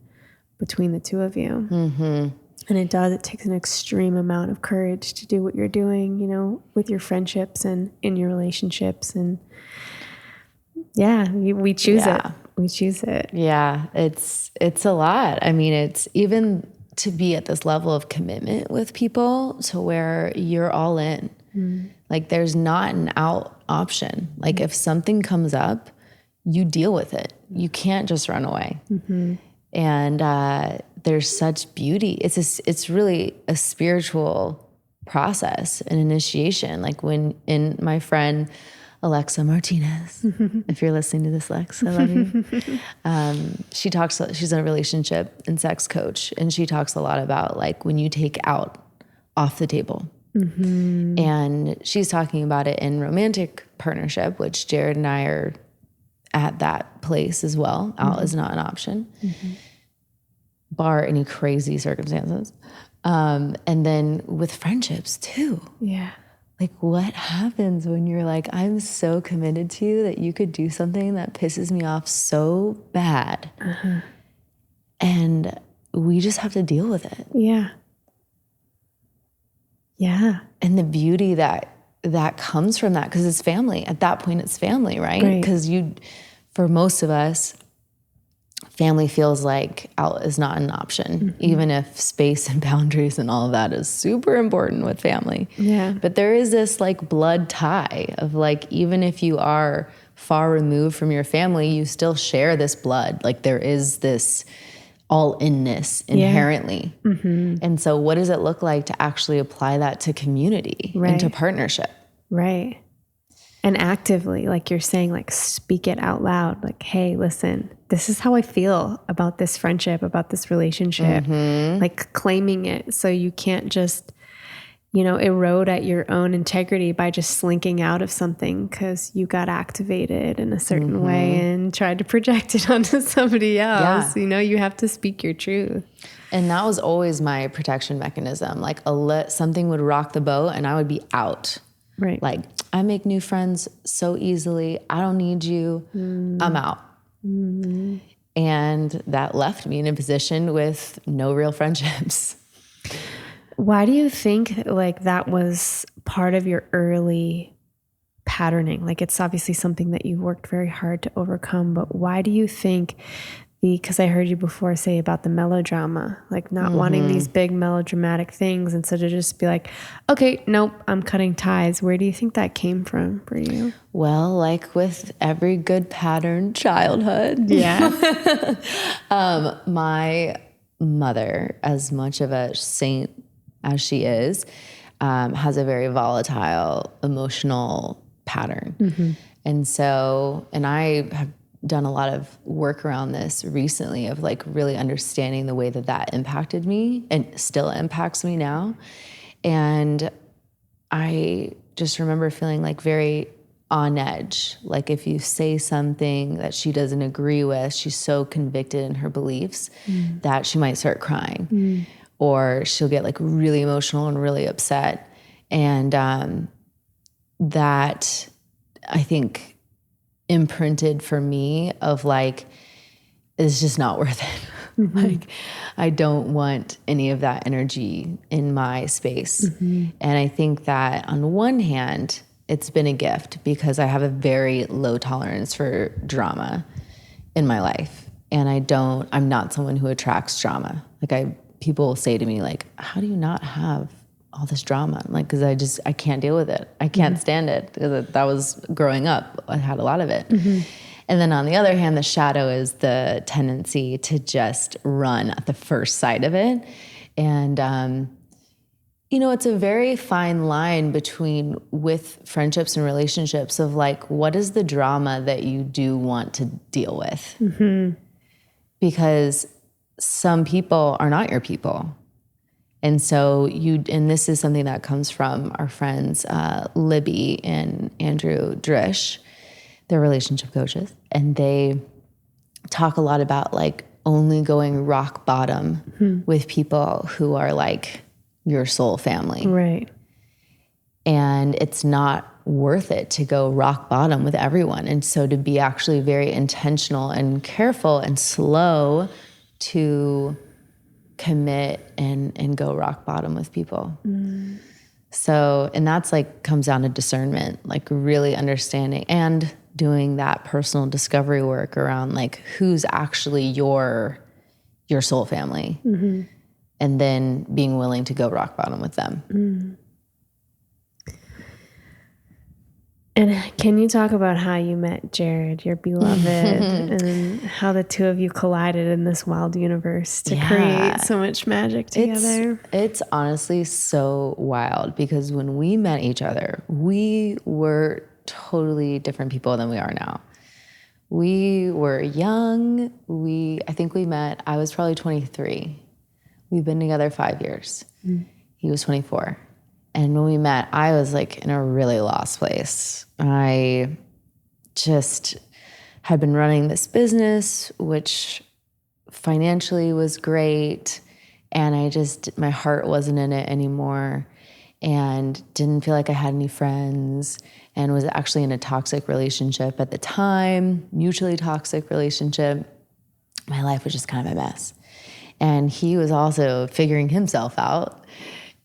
between the two of you. And it does. It takes an extreme amount of courage to do what you're doing, you know, with your friendships and in your relationships. And we choose it. We choose it. Yeah, it's a lot. I mean, it's even to be at this level of commitment with people to where you're all in. Like there's not an out option. Like if something comes up, you deal with it. You can't just run away. And there's such beauty. It's really a spiritual process, an initiation. Like when in my friend Alexa Martinez, if you're listening to this, Lex, I love you. She's a relationship and sex coach, and she talks a lot about like when you take out off the table. And she's talking about it in romantic partnership, which Jared and I are at that place as well. Out is not an option, bar any crazy circumstances. And then with friendships too. Yeah. Like what happens when you're like, I'm so committed to you that you could do something that pisses me off so bad. And we just have to deal with it. Yeah. Yeah. And the beauty that comes from that, because it's family. At that point, it's family, right? Because for most of us, family feels like out is not an option, even if space and boundaries and all of that is super important with family. Yeah. But there is this like blood tie of like, even if you are far removed from your family, you still share this blood. Like there is this all-inness inherently. And so what does it look like to actually apply that to community and to partnership? Right. And actively, like you're saying, like speak it out loud. Like, hey, listen, this is how I feel about this friendship, about this relationship. Like claiming it, so you can't just, you know, erode at your own integrity by just slinking out of something because you got activated in a certain way and tried to project it onto somebody else. You know, you have to speak your truth. And that was always my protection mechanism. Like something would rock the boat and I would be out. Right. Like I make new friends so easily. I don't need you. I'm out. And that left me in a position with no real friendships. Why do you think like that was part of your early patterning? Like it's obviously something that you worked very hard to overcome, but why do you think because I heard you before say about the melodrama, like not wanting these big melodramatic things, and so to just be like, okay, nope, I'm cutting ties. Where do you think that came from for you? Well, like with every good pattern, childhood. Yeah. My mother, as much of a saint as she is, has a very volatile emotional pattern. And so, and I have done a lot of work around this recently of like really understanding the way that impacted me and still impacts me now. And I just remember feeling like very on edge. Like if you say something that she doesn't agree with, she's so convicted in her beliefs that she might start crying or she'll get like really emotional and really upset. And that I think imprinted for me of like, it's just not worth it. Like, I don't want any of that energy in my space. And I think that on one hand, it's been a gift because I have a very low tolerance for drama in my life. And I'm not someone who attracts drama. Like people say to me like, how do you not have all this drama? I'm like, because I can't deal with it. I can't stand it. That was growing up. I had a lot of it. And then on the other hand, the shadow is the tendency to just run at the first sight of it. And, you know, it's a very fine line between with friendships and relationships of like, what is the drama that you do want to deal with? Because some people are not your people. And so and this is something that comes from our friends, Libby and Andrew Drish, they're relationship coaches. And they talk a lot about like only going rock bottom with people who are like your soul family. Right. And it's not worth it to go rock bottom with everyone. And so to be actually very intentional and careful and slow to commit and go rock bottom with people. So, and that's like comes down to discernment, like really understanding and doing that personal discovery work around like who's actually your soul family, and then being willing to go rock bottom with them. And can you talk about how you met Jared, your beloved, and how the two of you collided in this wild universe to create so much magic together? It's honestly so wild because when we met each other, we were totally different people than we are now. We were young. I think we met, I was probably 23. We've been together 5 years. He was 24. And when we met, I was like in a really lost place. I just had been running this business, which financially was great. And my heart wasn't in it anymore and didn't feel like I had any friends and was actually in a toxic relationship at the time, mutually toxic relationship. My life was just kind of a mess. And he was also figuring himself out.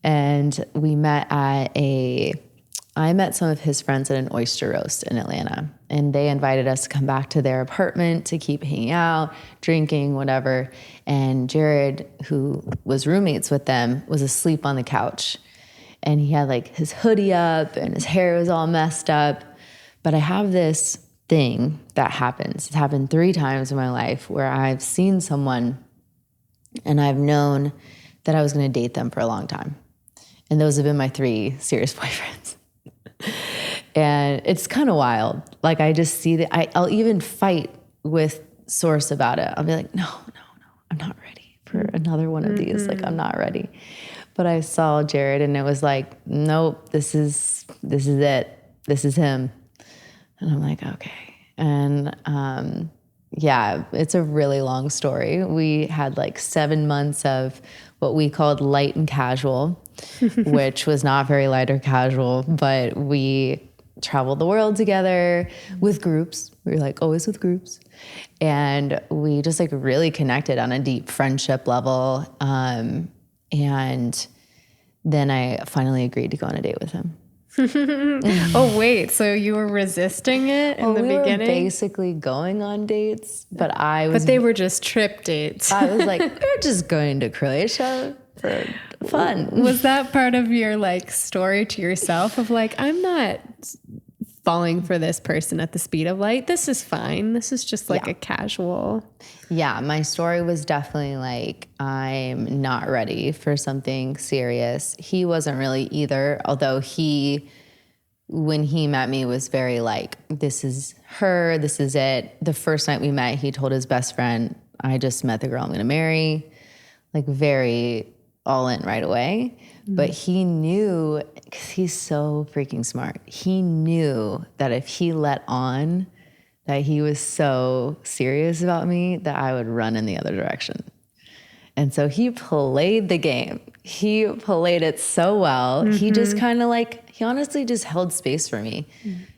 And we met I met some of his friends at an oyster roast in Atlanta, and they invited us to come back to their apartment to keep hanging out, drinking, whatever. And Jared, who was roommates with them, was asleep on the couch. And he had like his hoodie up and his hair was all messed up. But I have this thing that happens. It's happened 3 times in my life where I've seen someone and I've known that I was going to date them for a long time. And those have been my 3 serious boyfriends. And it's kind of wild. Like I just see that I'll even fight with Source about it. I'll be like, no, I'm not ready for another one of these. Like I'm not ready. But I saw Jared and it was like, nope, this is it. This is him. And I'm like, okay. And yeah, it's a really long story. We had like 7 months of what we called light and casual, which was not very light or casual, but we traveled the world together with groups. We were like always with groups. And we just like really connected on a deep friendship level. And then I finally agreed to go on a date with him. Oh, wait. So you were resisting it in the beginning? Were basically going on dates, but But they were just trip dates. I was like, we're just going to Croatia for fun. Was that part of your like story to yourself of like, I'm not falling for this person at the speed of light. This is fine. This is just like a casual. Yeah, my story was definitely like, I'm not ready for something serious. He wasn't really either, although when he met me, was very like, this is her, this is it. The first night we met, he told his best friend, I just met the girl I'm going to marry. Like very all in right away. But he knew, because he's so freaking smart, he knew that if he let on that he was so serious about me, that I would run in the other direction. And so he played the game. He played it so well. He just kind of like, he honestly just held space for me.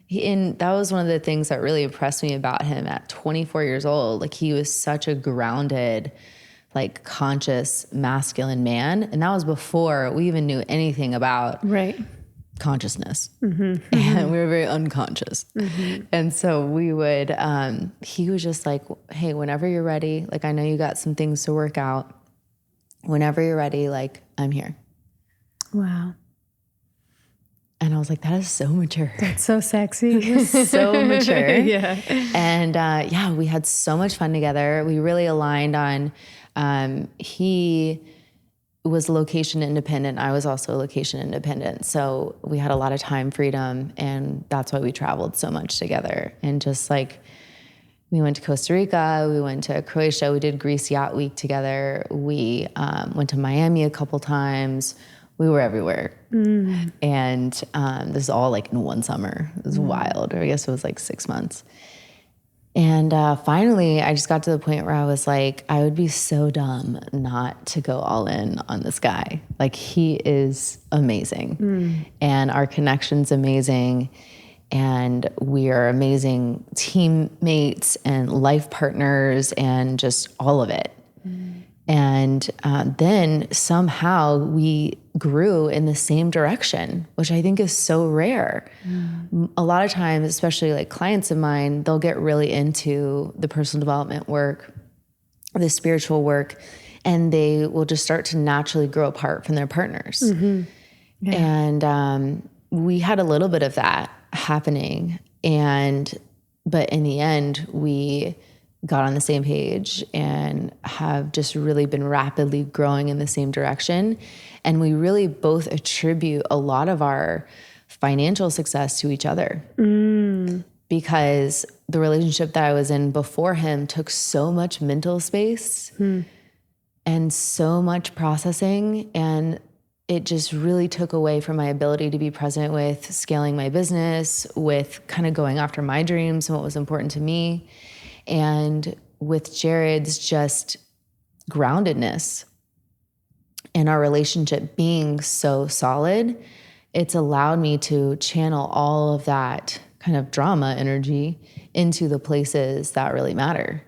And that was one of the things that really impressed me about him at 24 years old. Like he was such a grounded, like conscious masculine man. And that was before we even knew anything about consciousness. And we were very unconscious. And so we would, he was just like, hey, whenever you're ready, like I know you got some things to work out. Whenever you're ready, like I'm here. Wow. And I was like, that is so mature. That's so sexy. So mature. Yeah. And we had so much fun together. We really aligned on, he was location independent. I was also location independent. So we had a lot of time freedom, and that's why we traveled so much together. And just like, we went to Costa Rica, we went to Croatia, we did Greece Yacht Week together. We went to Miami a couple times. We were everywhere. And this is all like in one summer. It was wild. Or I guess it was like 6 months. And finally, I just got to the point where I was like, I would be so dumb not to go all in on this guy. Like, he is amazing. And our connection's amazing. And we are amazing teammates and life partners and just all of it. And then somehow we grew in the same direction, which I think is so rare. A lot of times, especially like clients of mine, they'll get really into the personal development work, the spiritual work, and they will just start to naturally grow apart from their partners. Yeah. And we had a little bit of that happening. But in the end, we got on the same page and have just really been rapidly growing in the same direction. And we really both attribute a lot of our financial success to each other. Because the relationship that I was in before him took so much mental space and so much processing, and it just really took away from my ability to be present with scaling my business, with kind of going after my dreams and what was important to me. And with Jared's just groundedness and our relationship being so solid, it's allowed me to channel all of that kind of drama energy into the places that really matter.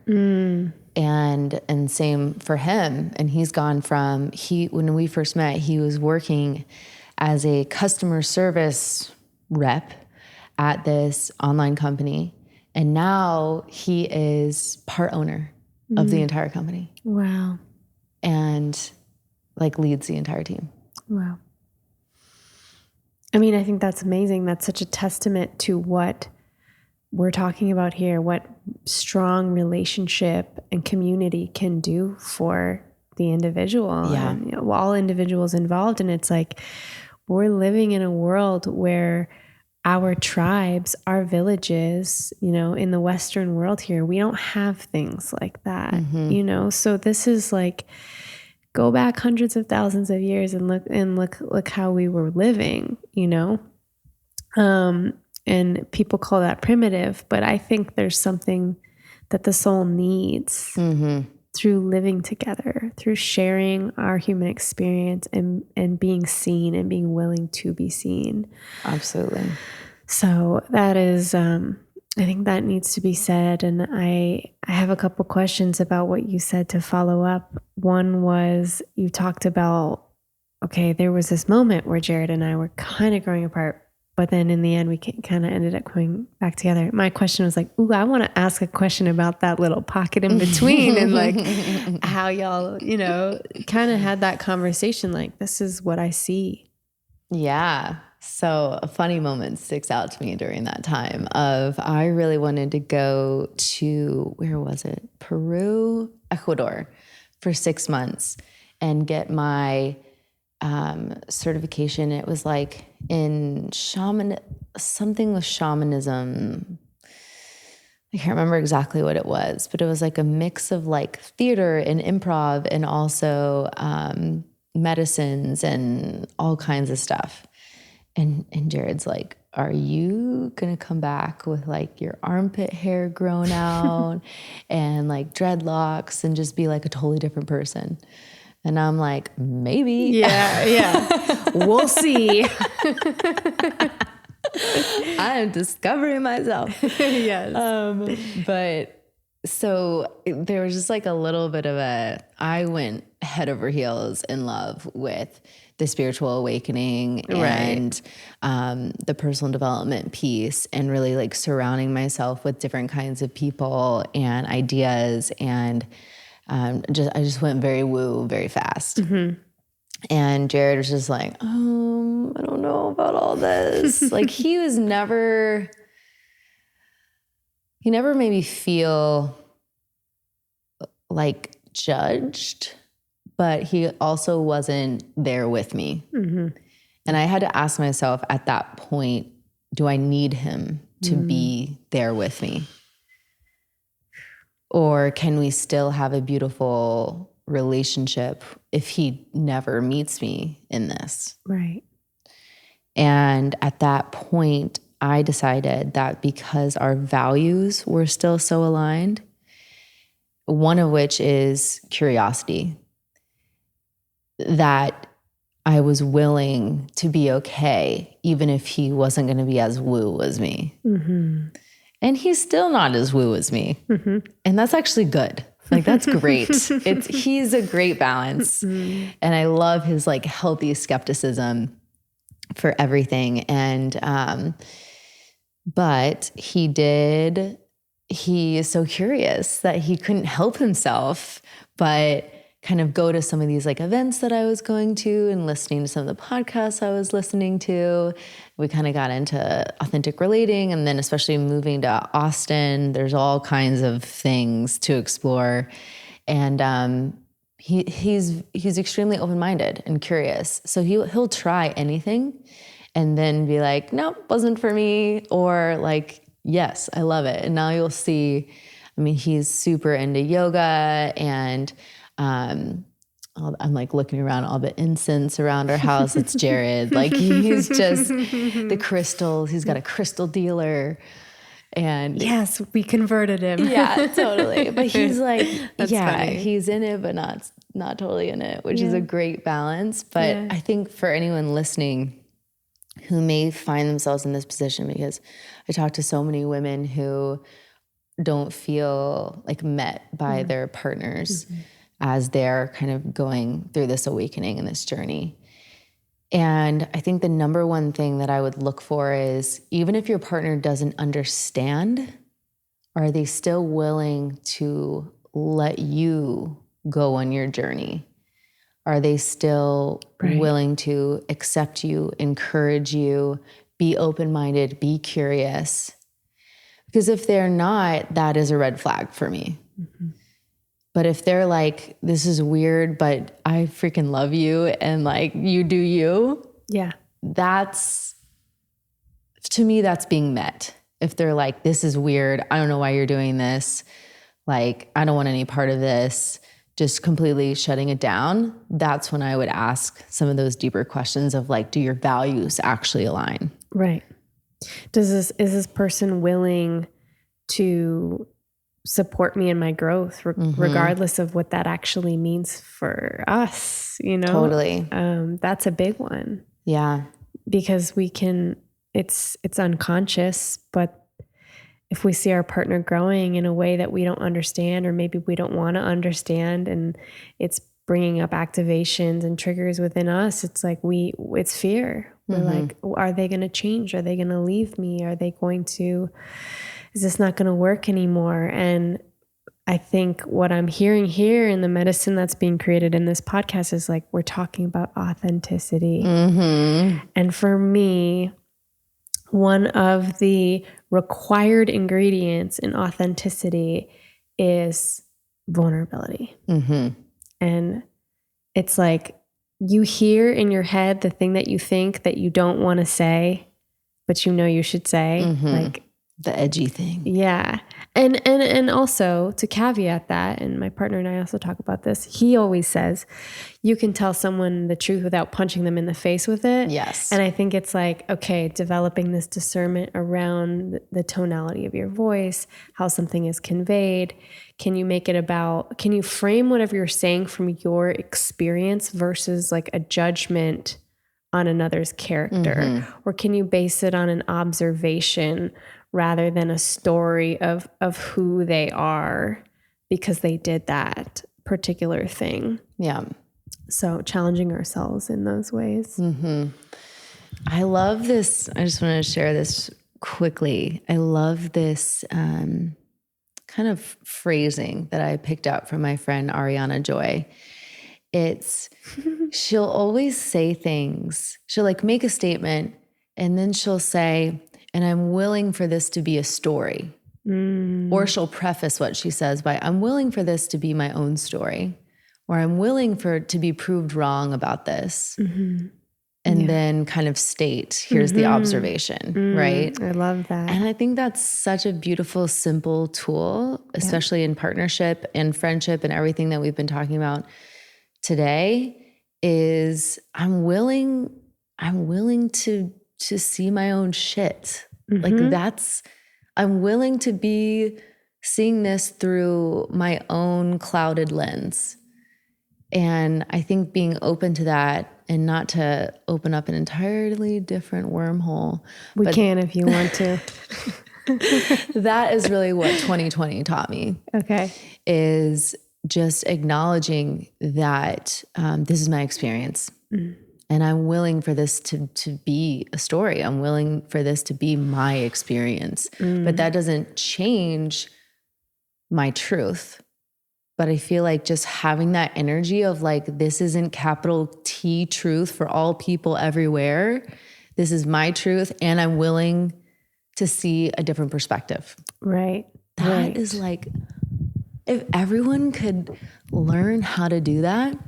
And same for him. And he's gone from, when we first met, he was working as a customer service rep at this online company. And now he is part owner of the entire company. Wow. And like leads the entire team. Wow. I mean, I think that's amazing. That's such a testament to what we're talking about here, what strong relationship and community can do for the individual. Yeah. And all individuals involved. And it's like, we're living in a world where our tribes, our villages, in the Western world here, we don't have things like that, So this is like, go back hundreds of thousands of years and look how we were living, and people call that primitive, but I think there's something that the soul needs through living together, through sharing our human experience and being seen and being willing to be seen. Absolutely. So that is, I think that needs to be said. And I have a couple questions about what you said to follow up. One was, you talked about, okay, there was this moment where Jared and I were kind of growing apart, but then in the end, we kind of ended up coming back together. My question was like, ooh, I want to ask a question about that little pocket in between and like how y'all, kind of had that conversation. Like, this is what I see. Yeah. So a funny moment sticks out to me during that time of, I really wanted to go to, where was it? Peru, Ecuador for 6 months and get my certification. It was like in something with shamanism. I can't remember exactly what it was, but it was like a mix of like theater and improv and also medicines and all kinds of stuff. And Jared's like, are you going to come back with like your armpit hair grown out and like dreadlocks and just be like a totally different person? And I'm like, maybe. Yeah. We'll see. I am discovering myself. Yes. But so there was just like a little bit of I went head over heels in love with the spiritual awakening and the personal development piece, and really like surrounding myself with different kinds of people and ideas, and I just went very woo very fast. And Jared was just like, I don't know about all this. Like he never made me feel like judged, but he also wasn't there with me. And I had to ask myself at that point, do I need him to be there with me? Or can we still have a beautiful relationship if he never meets me in this? Right. And at that point, I decided that because our values were still so aligned, one of which is curiosity, that I was willing to be okay, even if he wasn't going to be as woo as me. And he's still not as woo as me. And that's actually good. Like, that's great. He's a great balance. And I love his like healthy skepticism for everything. And, but he is so curious that he couldn't help himself, but kind of go to some of these like events that I was going to and listening to some of the podcasts I was listening to. We kind of got into authentic relating, and then especially moving to Austin, there's all kinds of things to explore. And he's extremely open-minded and curious. So he'll try anything and then be like, nope, wasn't for me, or like, yes, I love it. And now you'll see, I mean, he's super into yoga, and I'm like looking around all the incense around our house. It's Jared. Like, he's just the crystals. He's got a crystal dealer. And yes, we converted him. Yeah, totally. But he's like, funny. He's in it, but not totally in it, which is a great balance. But I think for anyone listening who may find themselves in this position, because I talk to so many women who don't feel like met by their partners as they're kind of going through this awakening and this journey. And I think the number one thing that I would look for is, even if your partner doesn't understand, are they still willing to let you go on your journey? Are they still willing to accept you, encourage you, be open-minded, be curious? Because if they're not, that is a red flag for me. But if they're like, this is weird, but I freaking love you, and like, you do you. Yeah. To me, that's being met. If they're like, this is weird, I don't know why you're doing this. Like, I don't want any part of this. Just completely shutting it down. That's when I would ask some of those deeper questions of like, do your values actually align? Right. Is this person willing to support me in my growth, regardless of what that actually means for us, you know? Totally. That's a big one. Yeah. Because it's unconscious, but if we see our partner growing in a way that we don't understand, or maybe we don't want to understand, and it's bringing up activations and triggers within us, it's like it's fear. We're like, are they going to change? Are they going to leave me? Is this not going to work anymore? And I think what I'm hearing here in the medicine that's being created in this podcast is like, we're talking about authenticity. And for me, one of the required ingredients in authenticity is vulnerability. And it's like, you hear in your head the thing that you think that you don't want to say, but you know you should say, like the edgy thing. Yeah. And also to caveat that, and my partner and I also talk about this, he always says, you can tell someone the truth without punching them in the face with it. Yes. And I think it's like, okay, developing this discernment around the tonality of your voice, how something is conveyed. Can you frame whatever you're saying from your experience versus like a judgment on another's character? Or can you base it on an observation rather than a story of who they are because they did that particular thing? Yeah. So challenging ourselves in those ways. I love this. I just want to share this quickly. I love this kind of phrasing that I picked up from my friend Ariana Joy. She'll always say things. She'll like make a statement, and then she'll say, and I'm willing for this to be a story. Or she'll preface what she says by, I'm willing for this to be my own story. Or I'm willing to be proved wrong about this. And then kind of state, here's the observation, right? I love that. And I think that's such a beautiful, simple tool, especially in partnership and friendship and everything that we've been talking about today, is I'm willing to see my own shit. Like I'm willing to be seeing this through my own clouded lens. And I think being open to that, and not to open up an entirely different wormhole. We can if you want to. That is really what 2020 taught me. Okay. Is just acknowledging that this is my experience. And I'm willing for this to be a story. I'm willing for this to be my experience. But that doesn't change my truth. But I feel like just having that energy of like, this isn't capital T truth for all people everywhere. This is my truth. And I'm willing to see a different perspective. Right. That is like, if everyone could learn how to do that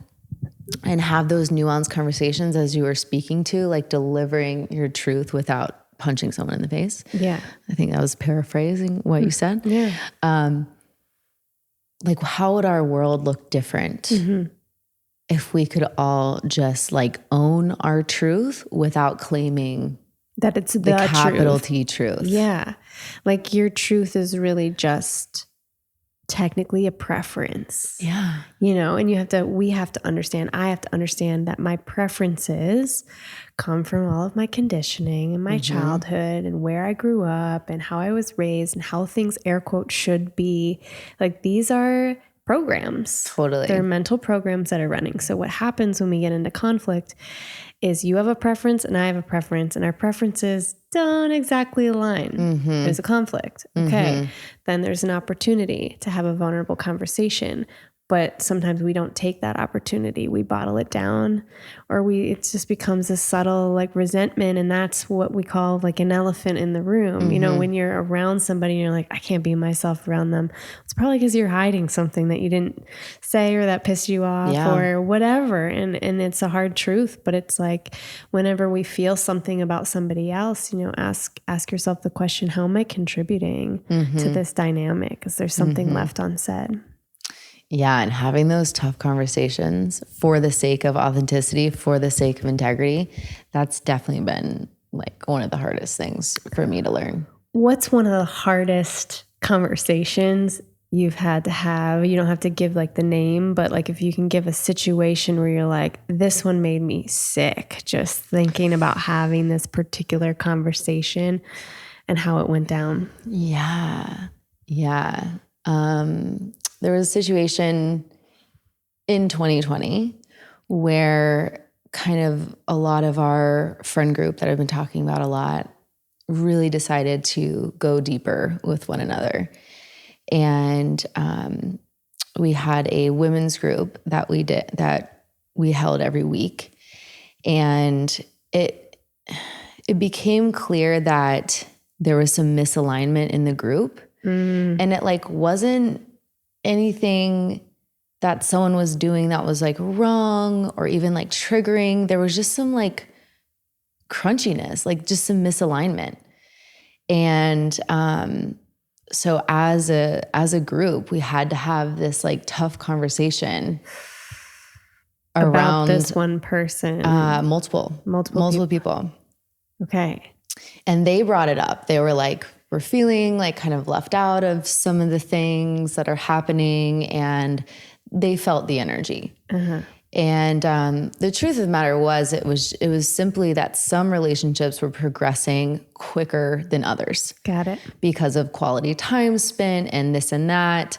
and have those nuanced conversations as you were speaking to, like delivering your truth without punching someone in the face. Yeah. I think that was paraphrasing what you said. Yeah. Like, how would our world look different if we could all just like own our truth without claiming that it's the capital truth. T truth? Yeah. Like your truth is really just technically a preference. Yeah. You know, and we have to understand, I have to understand that my preferences come from all of my conditioning and my childhood and where I grew up and how I was raised and how things air quote should be. Like these are programs. Totally. They're mental programs that are running. So what happens when we get into conflict is you have a preference and I have a preference and our preferences don't exactly align. There's a conflict. Okay. Then there's an opportunity to have a vulnerable conversation. But sometimes we don't take that opportunity. We bottle it down or it just becomes a subtle like resentment. And that's what we call like an elephant in the room. You know, when you're around somebody and you're like, I can't be myself around them. It's probably because you're hiding something that you didn't say or that pissed you off or whatever. And it's a hard truth, but it's like whenever we feel something about somebody else, you know, ask yourself the question, how am I contributing to this dynamic? Is there something left unsaid? Yeah. And having those tough conversations for the sake of authenticity, for the sake of integrity, that's definitely been like one of the hardest things for me to learn. What's one of the hardest conversations you've had to have? You don't have to give like the name, but like if you can give a situation where you're like, this one made me sick just thinking about having this particular conversation and how it went down. Yeah. Yeah. There was a situation in 2020 where kind of a lot of our friend group that I've been talking about a lot really decided to go deeper with one another. And we had a women's group that we held every week. And it became clear that there was some misalignment in the group. And it like wasn't anything that someone was doing that was like wrong or even like triggering. There was just some like crunchiness, like just some misalignment. And so as a group, we had to have this like tough conversation about this one person. Multiple people. Okay. And they brought it up. They were like, we're feeling like kind of left out of some of the things that are happening, and they felt the energy. And the truth of the matter was, it was simply that some relationships were progressing quicker than others. Got it. Because of quality time spent and this and that.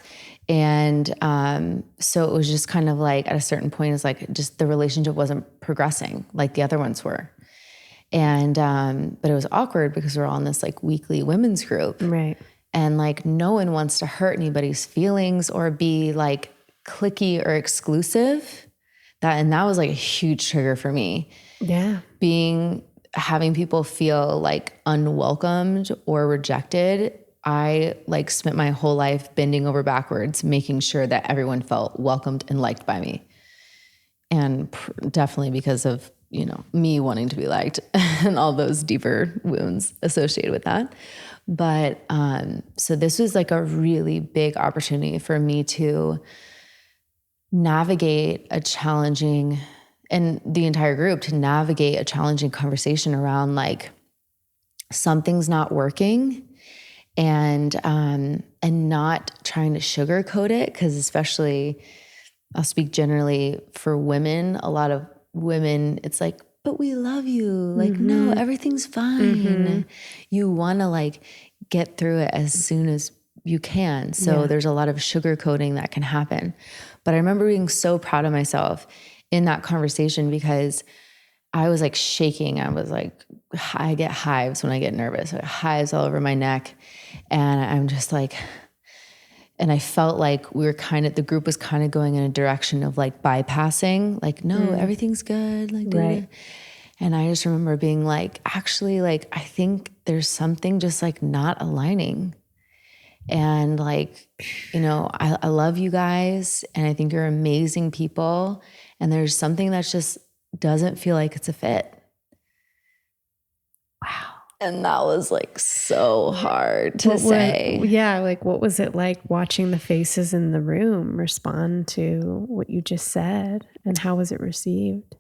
And so it was just kind of like at a certain point, it's like just the relationship wasn't progressing like the other ones were. And, but it was awkward because we're on this like weekly women's group. Right. And like, no one wants to hurt anybody's feelings or be like cliquey or exclusive. That was like a huge trigger for me. Yeah. Having people feel like unwelcomed or rejected. I like spent my whole life bending over backwards, making sure that everyone felt welcomed and liked by me. And definitely because of, you know, me wanting to be liked and all those deeper wounds associated with that. But so this was like a really big opportunity for me to navigate a challenging, and the entire group to navigate a challenging conversation around like something's not working, and not trying to sugarcoat it. Cause especially, I'll speak generally for women, a lot of women, it's like, but we love you. Like, no, everything fine. You want to like get through it as soon as you can. So there's a lot of sugarcoating that can happen. But I remember being so proud of myself in that conversation because I was like shaking. I was like, I get hives when I get nervous. I get hives all over my neck. And I'm just like, and I felt like we were the group was kind of going in a direction of like bypassing, like, no, everything's good. Like, right. And I just remember being like, actually, like, I think there's something just like not aligning. And like, I love you guys and I think you're amazing people. And there's something that's just doesn't feel like it's a fit. Wow. And that was like so hard to say. Like what was it like watching the faces in the room respond to what you just said, and how was it received?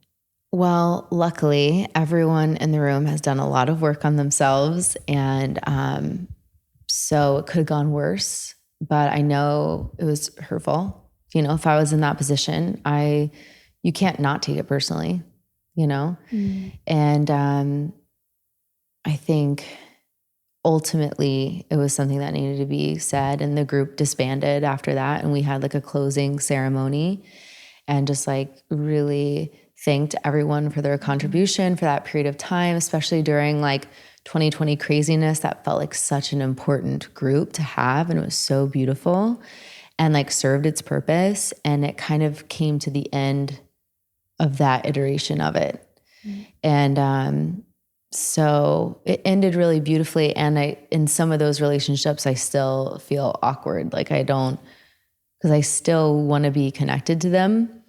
Well, luckily, everyone in the room has done a lot of work on themselves, and so it could have gone worse, but I know it was hurtful. If I was in that position, you can't not take it personally, And I think ultimately it was something that needed to be said, and the group disbanded after that. And we had like a closing ceremony and just like really thanked everyone for their contribution for that period of time, especially during like 2020 craziness. That felt like such an important group to have. And it was so beautiful and like served its purpose. And it kind of came to the end of that iteration of it. And, so it ended really beautifully. And in some of those relationships, I still feel awkward. Like because I still want to be connected to them.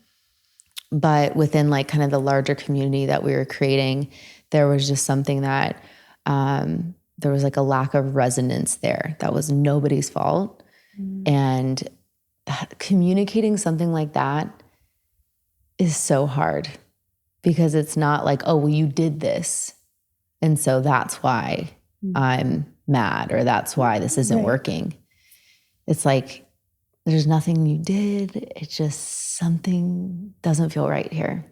But within like kind of the larger community that we were creating, there was just something that, there was like a lack of resonance there. That was nobody's fault. And communicating something like that is so hard because it's not like, oh, well, you did this. And so that's why I'm mad, or that's why this isn't working. It's like, there's nothing you did. It's just something doesn't feel right here.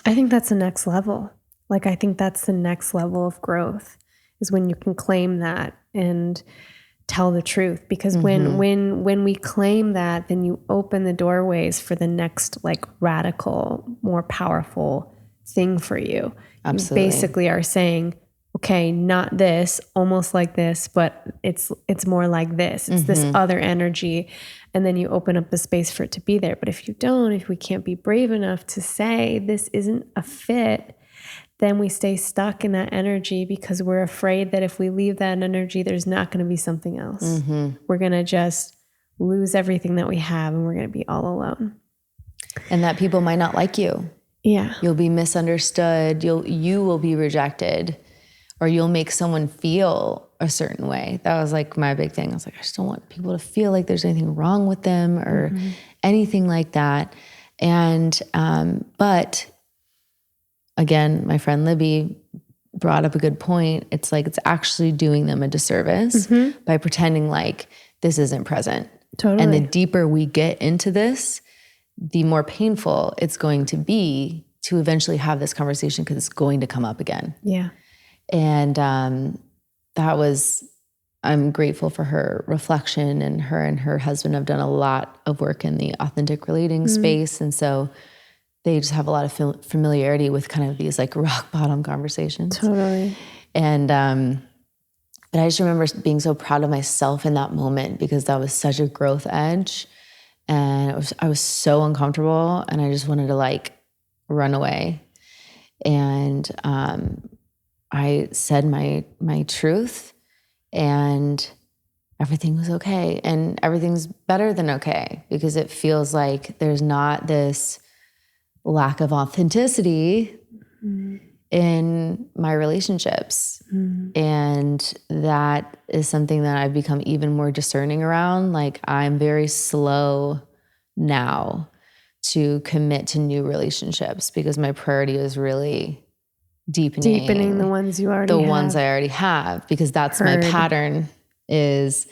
I think that's the next level. Like, I think that's the next level of growth is when you can claim that and tell the truth. Because when we claim that, then you open the doorways for the next like radical, more powerful thing for you. Absolutely. You basically are saying, okay, not this, almost like this, but it's more like this. It's this other energy. And then you open up the space for it to be there. But if we can't be brave enough to say this isn't a fit, then we stay stuck in that energy because we're afraid that if we leave that energy, there's not going to be something else. We're going to just lose everything that we have and we're going to be all alone. And that people might not like you. Yeah. You'll be misunderstood. You will be rejected. Or you'll make someone feel a certain way. That was like my big thing. I was like, I just don't want people to feel like there's anything wrong with them or anything like that. And, but again, my friend Libby brought up a good point. It's like, it's actually doing them a disservice by pretending like this isn't present. Totally. And the deeper we get into this, the more painful it's going to be to eventually have this conversation because it's going to come up again. Yeah. And I'm grateful for her reflection, and her husband have done a lot of work in the authentic relating space. And so they just have a lot of familiarity with kind of these like rock bottom conversations. Totally. And, but I just remember being so proud of myself in that moment because that was such a growth edge. And I was so uncomfortable and I just wanted to like run away. And, I said my truth and everything was okay. And everything's better than okay because it feels like there's not this lack of authenticity in my relationships. And that is something that I've become even more discerning around. Like I'm very slow now to commit to new relationships because my priority is really deepening the ones you already have. The ones I already have, because that's my pattern is,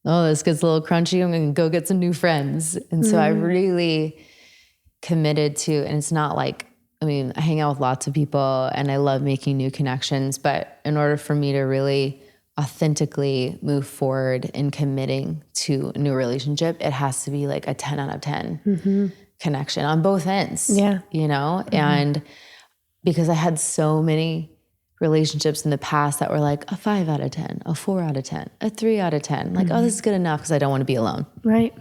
oh, this gets a little crunchy. I'm going to go get some new friends. And so I really committed to, and it's not like, I mean, I hang out with lots of people and I love making new connections, but in order for me to really authentically move forward in committing to a new relationship, it has to be like a 10 out of 10 connection on both ends. Yeah. You know? And because I had so many relationships in the past that were like a 5 out of 10, a 4 out of 10, a 3 out of 10. Like, oh, this is good enough because I don't want to be alone. Right.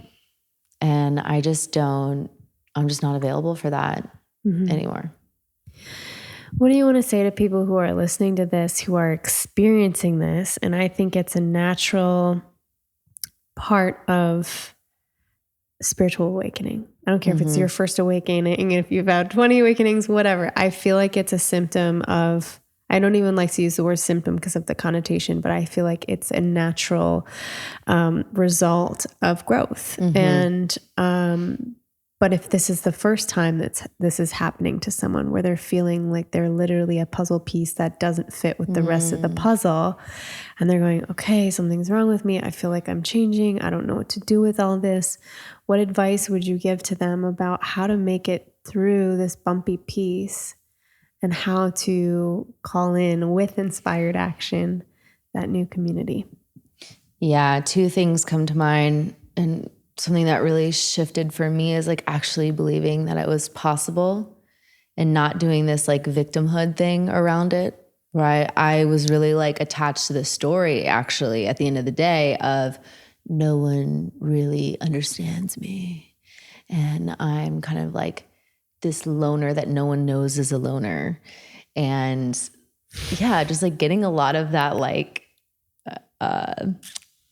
And I'm just not available for that anymore. What do you want to say to people who are listening to this, who are experiencing this? And I think it's a natural part of spiritual awakening. I don't care if it's your first awakening, if you've had 20 awakenings, whatever. I feel like it's a symptom of, I don't even like to use the word symptom because of the connotation, but I feel like it's a natural result of growth. And, but if this is the first time that this is happening to someone where they're feeling like they're literally a puzzle piece that doesn't fit with the rest of the puzzle, and they're going, okay, something's wrong with me. I feel like I'm changing. I don't know what to do with all this. What advice would you give to them about how to make it through this bumpy piece and how to call in with inspired action that new community? Yeah, 2 things come to mind, and something that really shifted for me is like actually believing that it was possible and not doing this like victimhood thing around it, right? I was really like attached to the story actually at the end of the day of no one really understands me. And I'm kind of like this loner that no one knows is a loner. And yeah, just like getting a lot of that like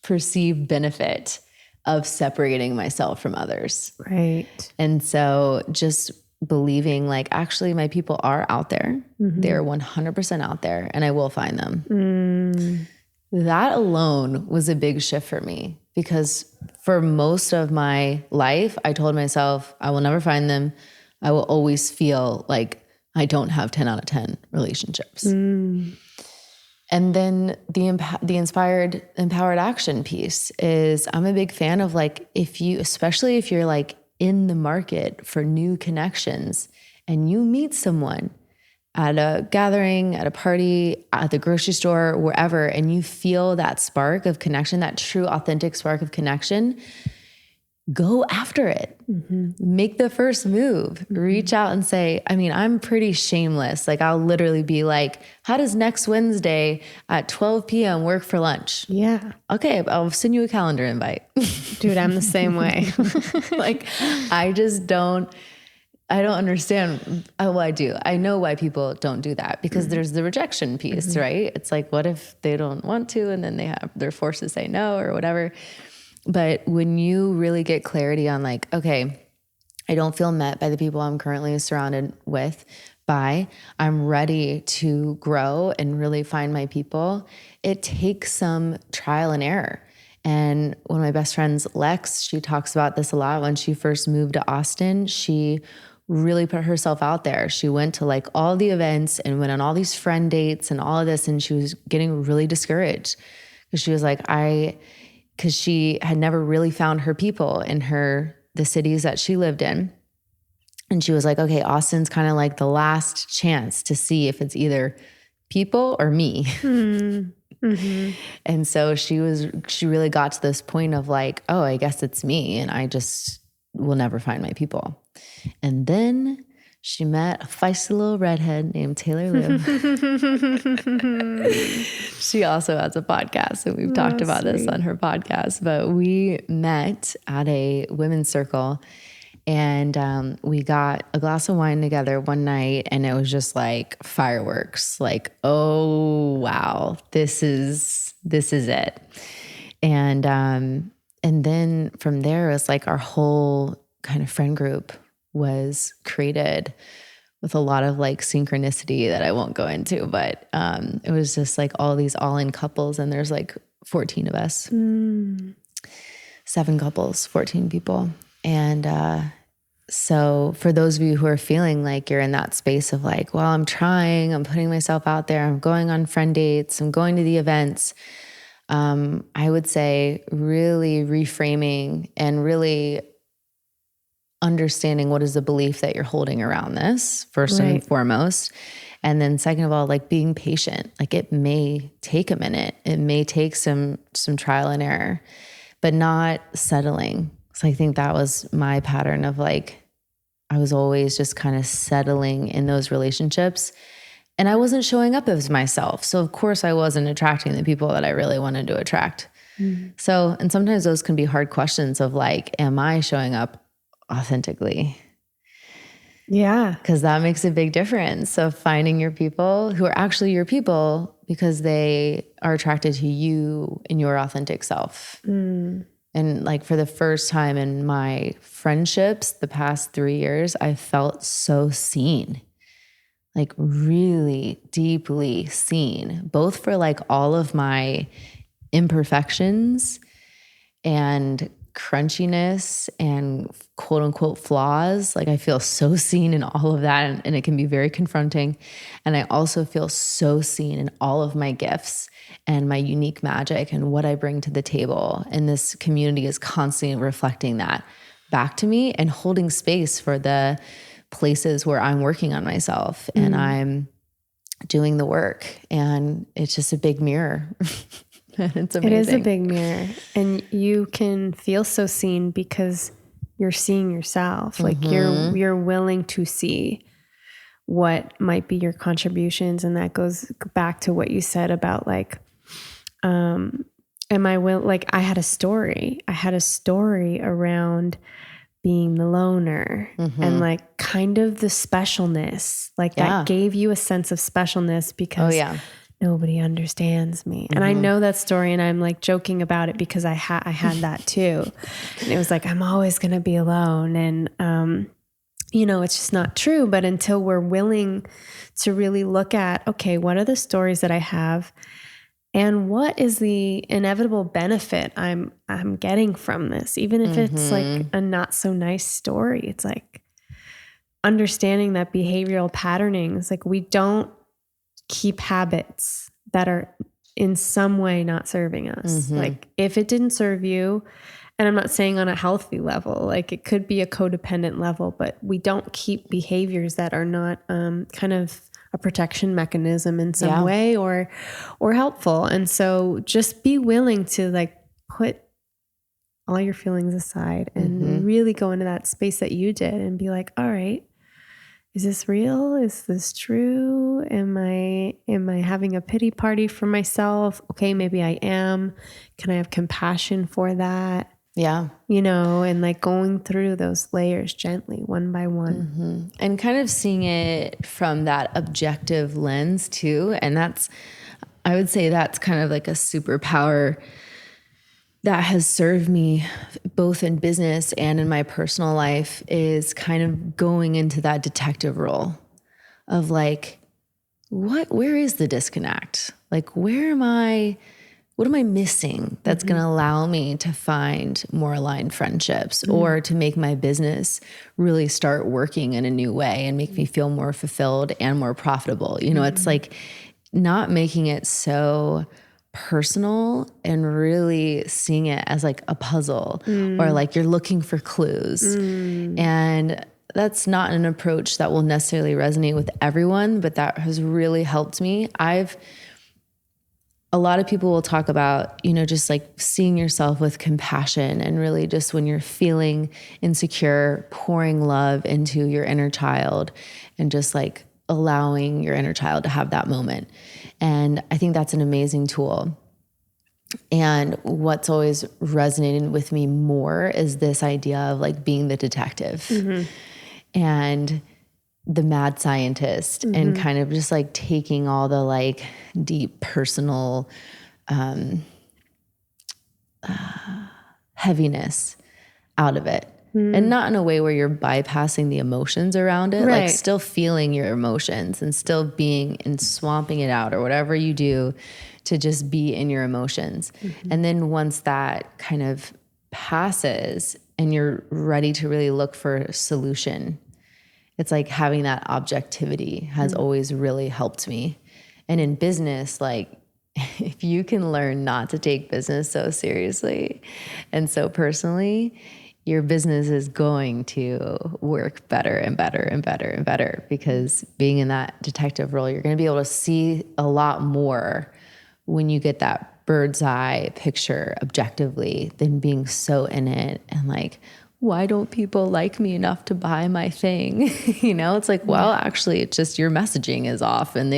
perceived benefit of separating myself from others. Right. And so just believing like, actually my people are out there. They're 100% out there and I will find them. That alone was a big shift for me because for most of my life, I told myself, I will never find them. I will always feel like I don't have 10 out of 10 relationships. And then the empowered action piece is I'm a big fan of like, especially if you're like in the market for new connections and you meet someone at a gathering, at a party, at the grocery store, wherever, and you feel that spark of connection, that true, authentic spark of connection, go after it. Make the first move. Reach out and say, I mean, I'm pretty shameless. Like I'll literally be like, how does next Wednesday at 12 p.m. work for lunch? Yeah. Okay, I'll send you a calendar invite. Dude, I'm the same way. Like, I don't understand. Well, I do. I know why people don't do that because there's the rejection piece, right? It's like, what if they don't want to, and then they're forced to say no or whatever. But when you really get clarity on like, okay, I don't feel met by the people I'm currently surrounded by, I'm ready to grow and really find my people. It takes some trial and error. And one of my best friends, Lex, she talks about this a lot. When she first moved to Austin, she really put herself out there. She went to like all the events and went on all these friend dates and all of this. And she was getting really discouraged because she was like, because she had never really found her people in the cities that she lived in. And she was like, okay, Austin's kind of like the last chance to see if it's either people or me. And so she really got to this point of like, oh, I guess it's me. And I just will never find my people. And then she met a feisty little redhead named Taylor Lou. She also has a podcast, and we've talked about this on her podcast. But we met at a women's circle, and we got a glass of wine together one night, and it was just like fireworks. Like, oh wow, this is it. And then from there, it was like our whole kind of friend group was created with a lot of like synchronicity that I won't go into, but it was just like all these all-in couples, and there's like 14 of us, 7 couples, 14 people. And so for those of you who are feeling like you're in that space of like, well, I'm trying, I'm putting myself out there, I'm going on friend dates, I'm going to the events, I would say really reframing and really understanding what is the belief that you're holding around this, first and foremost. And then second of all, like being patient. Like it may take a minute. It may take some trial and error, but not settling. So I think that was my pattern of like, I was always just kind of settling in those relationships and I wasn't showing up as myself. So of course I wasn't attracting the people that I really wanted to attract. So, and sometimes those can be hard questions of like, am I showing up authentically? Yeah. Because that makes a big difference. So finding your people who are actually your people because they are attracted to you and your authentic self. And like for the first time in my friendships, the past 3 years, I felt so seen, like really deeply seen, both for like all of my imperfections and crunchiness and quote unquote flaws. Like I feel so seen in all of that and it can be very confronting. And I also feel so seen in all of my gifts and my unique magic and what I bring to the table. And this community is constantly reflecting that back to me and holding space for the places where I'm working on myself and I'm doing the work. And it's just a big mirror. It's amazing. It is a big mirror. And you can feel so seen because you're seeing yourself. Like you're willing to see what might be your contributions. And that goes back to what you said about like, like I had a story. I had a story around being the loner and like kind of the specialness. Like that gave you a sense of specialness because nobody understands me. And I know that story and I'm like joking about it because I had that too. And it was like, I'm always going to be alone. And, it's just not true. But until we're willing to really look at, okay, what are the stories that I have and what is the inevitable benefit I'm getting from this? Even if it's like a not so nice story, it's like understanding that behavioral patterning is like, we don't keep habits that are in some way not serving us. Like if it didn't serve you, and I'm not saying on a healthy level, like it could be a codependent level, but we don't keep behaviors that are not kind of a protection mechanism in some way or helpful. And so just be willing to like put all your feelings aside and really go into that space that you did and be like, all right, is this real? Is this true? Am I having a pity party for myself? Okay, maybe I am. Can I have compassion for that? Yeah. And like going through those layers gently, one by one. And kind of seeing it from that objective lens too. And I would say that's kind of like a superpower that has served me both in business and in my personal life is kind of going into that detective role of like, where is the disconnect? Like, what am I missing that's going to allow me to find more aligned friendships or to make my business really start working in a new way and make me feel more fulfilled and more profitable? It's like not making it so personal and really seeing it as like a puzzle or like you're looking for clues. And that's not an approach that will necessarily resonate with everyone, but that has really helped me. A lot of people will talk about, just like seeing yourself with compassion and really just when you're feeling insecure, pouring love into your inner child and just like allowing your inner child to have that moment. And I think that's an amazing tool. And what's always resonated with me more is this idea of like being the detective and the mad scientist and kind of just like taking all the like deep personal heaviness out of it. And not in a way where you're bypassing the emotions around it, like still feeling your emotions and still being and swamping it out or whatever you do to just be in your emotions. And then once that kind of passes and you're ready to really look for a solution, it's like having that objectivity has always really helped me. And in business, like if you can learn not to take business so seriously and so personally, your business is going to work better and better and better and better, because being in that detective role, you're going to be able to see a lot more when you get that bird's eye picture objectively than being so in it and like, why don't people like me enough to buy my thing? It's like, well, actually, it's just your messaging is off and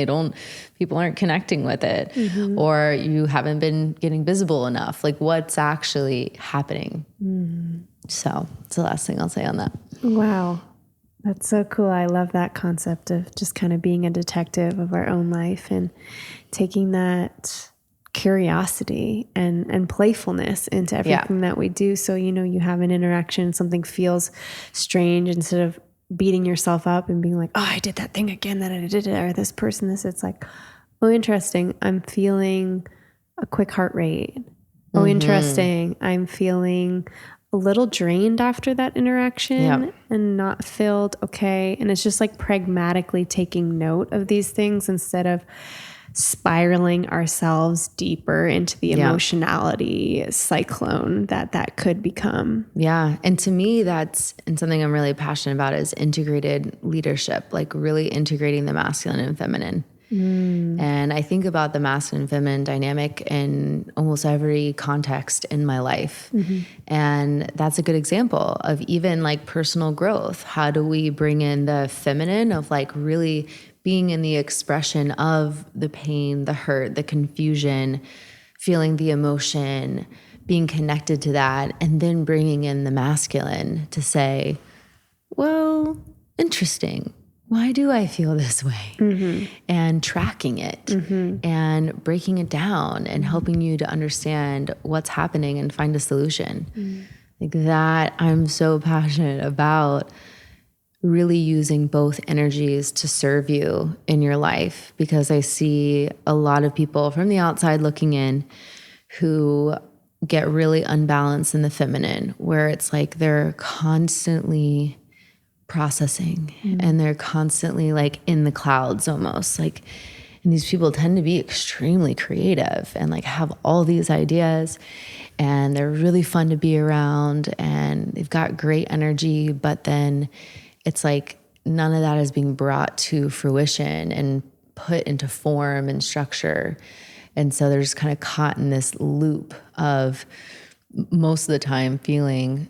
people aren't connecting with it, or you haven't been getting visible enough. Like, what's actually happening? So it's the last thing I'll say on that. Wow. That's so cool. I love that concept of just kind of being a detective of our own life and taking that curiosity and playfulness into everything that we do. So, you have an interaction, something feels strange, instead of beating yourself up and being like, oh, I did that thing again that I did it, or this person, this, it's like, oh, interesting. I'm feeling a quick heart rate. Oh, interesting. I'm feeling a little drained after that interaction and not filled. Okay. And it's just like pragmatically taking note of these things instead of spiraling ourselves deeper into the emotionality cyclone that could become. Yeah. And to me, and something I'm really passionate about is integrated leadership, like really integrating the masculine and feminine. And I think about the masculine and feminine dynamic in almost every context in my life. And that's a good example of even like personal growth. How do we bring in the feminine of like really being in the expression of the pain, the hurt, the confusion, feeling the emotion, being connected to that, and then bringing in the masculine to say, well, interesting. Why do I feel this way? And tracking it and breaking it down and helping you to understand what's happening and find a solution. Like that, I'm so passionate about really using both energies to serve you in your life, because I see a lot of people from the outside looking in who get really unbalanced in the feminine, where it's like they're constantly processing and they're constantly like in the clouds almost like, and these people tend to be extremely creative and like have all these ideas and they're really fun to be around and they've got great energy, but then it's like none of that is being brought to fruition and put into form and structure. And so they're just kind of caught in this loop of most of the time feeling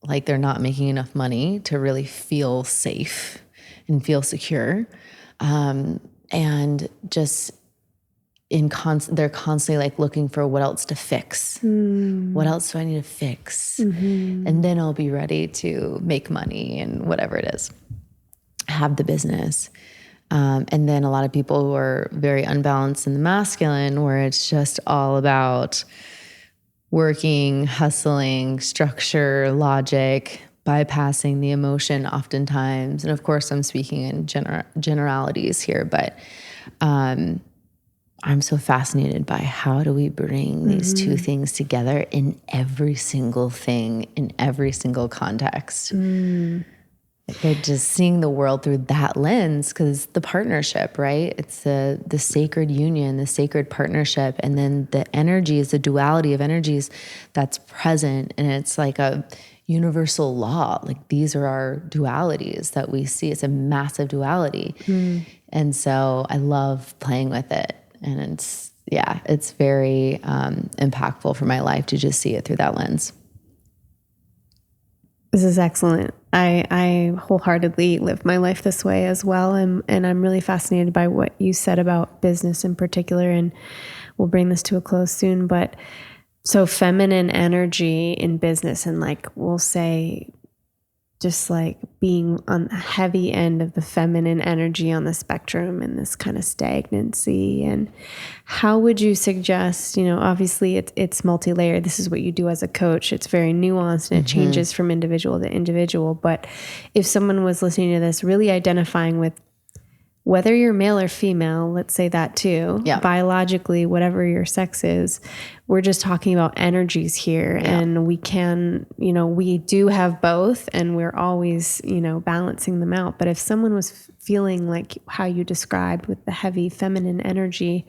like they're not making enough money to really feel safe and feel secure. And just they're constantly like looking for what else to fix. What else do I need to fix? And then I'll be ready to make money and whatever it is, have the business. And then a lot of people who are very unbalanced in the masculine, where it's just all about working, hustling, structure, logic, bypassing the emotion oftentimes. And of course, I'm speaking in generalities here, but I'm so fascinated by how do we bring these two things together in every single thing, in every single context. Like just seeing the world through that lens, because the partnership, right? It's the sacred union, the sacred partnership, and then the energies, the duality of energies that's present. And it's like a universal law. Like these are our dualities that we see. It's a massive duality. And so I love playing with it. And it's very impactful for my life to just see it through that lens. This is excellent. I wholeheartedly live my life this way as well. And I'm really fascinated by what you said about business in particular. And we'll bring this to a close soon. But so feminine energy in business, and like we'll say just like being on the heavy end of the feminine energy on the spectrum and this kind of stagnancy. And how would you suggest, obviously it's multi-layered. This is what you do as a coach. It's very nuanced and it changes from individual to individual. But if someone was listening to this, really identifying with whether you're male or female, let's say that too, biologically, whatever your sex is, we're just talking about energies here. And we can, we do have both and we're always, balancing them out. But if someone was feeling like how you described with the heavy feminine energy,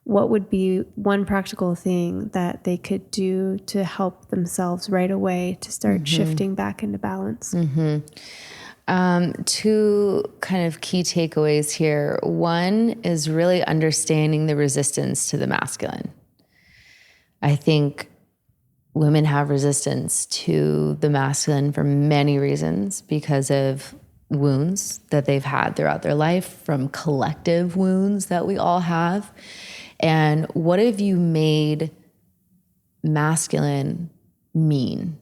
what would be one practical thing that they could do to help themselves right away to start shifting back into balance? Two kind of key takeaways here. One is really understanding the resistance to the masculine. I think women have resistance to the masculine for many reasons because of wounds that they've had throughout their life, from collective wounds that we all have. And what have you made masculine mean?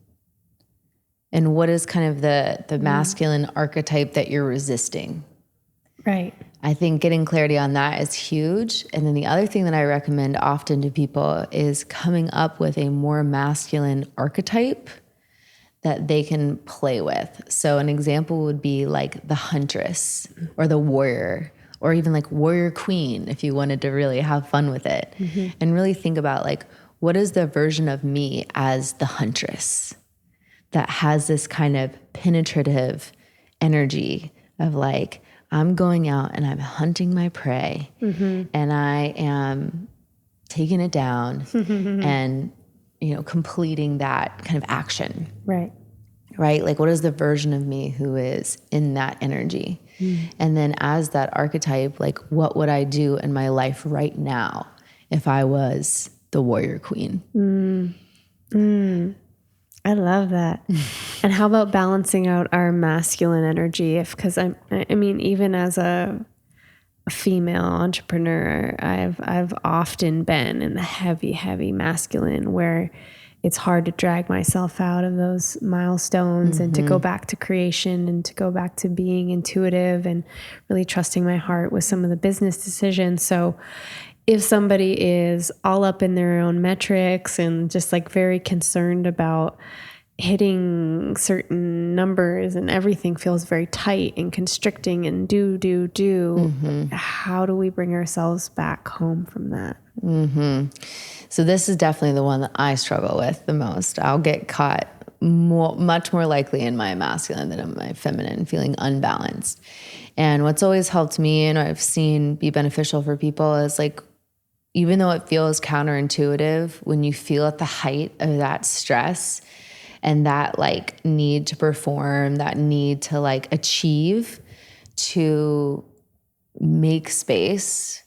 And what is kind of the masculine archetype that you're resisting? Right. I think getting clarity on that is huge. And then the other thing that I recommend often to people is coming up with a more masculine archetype that they can play with. So an example would be like the huntress or the warrior, or even like warrior queen, if you wanted to really have fun with it. And really think about like, what is the version of me as the huntress that has this kind of penetrative energy of like, I'm going out and I'm hunting my prey and I am taking it down and, completing that kind of action. Right. Right? Like, what is the version of me who is in that energy? And then as that archetype, like, what would I do in my life right now if I was the warrior queen? I love that. And how about balancing out our masculine energy? Because I mean, even as a female entrepreneur, I've often been in the heavy masculine where it's hard to drag myself out of those milestones and to go back to creation and to go back to being intuitive and really trusting my heart with some of the business decisions. So if somebody is all up in their own metrics and just like very concerned about hitting certain numbers and everything feels very tight and constricting and do, how do we bring ourselves back home from that? So this is definitely the one that I struggle with the most. I'll get caught much more likely in my masculine than in my feminine, feeling unbalanced. And what's always helped me and I've seen be beneficial for people is like, even though it feels counterintuitive, when you feel at the height of that stress and that like need to perform, that need to like achieve, to make space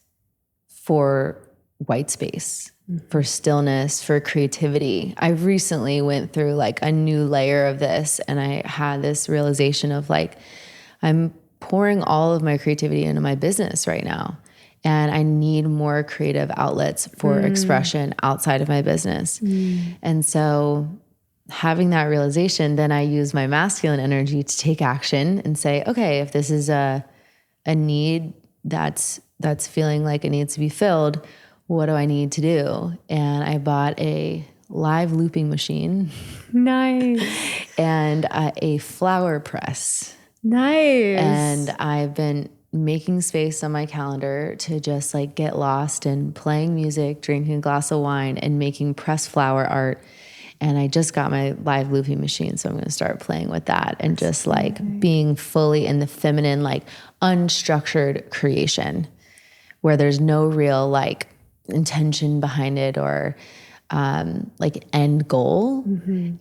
for white space, for stillness, for creativity. I recently went through like a new layer of this and I had this realization of like, I'm pouring all of my creativity into my business right now. And I need more creative outlets for expression outside of my business. And so having that realization, then I use my masculine energy to take action and say, okay, if this is a need that's feeling like it needs to be filled, what do I need to do? And I bought a live looping machine. Nice. And a flower press. Nice. And I've been making space on my calendar to just like get lost in playing music, drinking a glass of wine, and making pressed flower art. And I just got my live looping machine, so I'm going to start playing with that and just like being fully in the feminine, like unstructured creation where there's no real like intention behind it or like end goal.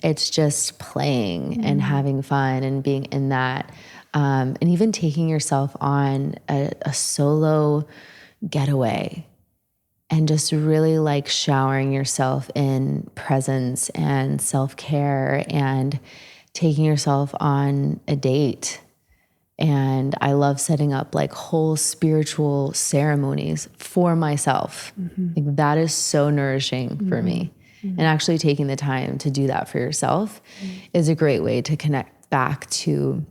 It's just playing and having fun and being in that. And even taking yourself on a solo getaway and just really like showering yourself in presence and self-care and taking yourself on a date. And I love setting up like whole spiritual ceremonies for myself. Like that is so nourishing for me. And actually taking the time to do that for yourself is a great way to connect back to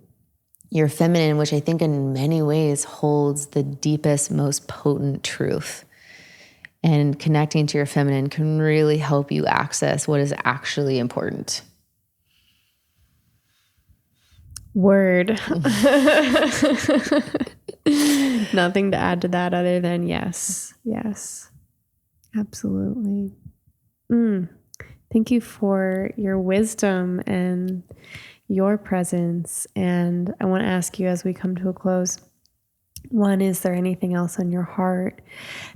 your feminine, which I think in many ways holds the deepest, most potent truth. And connecting to your feminine can really help you access what is actually important. Word. Nothing to add to that other than yes. Yes. Absolutely. Thank you for your wisdom and your presence. And I want to ask you as we come to a close, One, is there anything else on your heart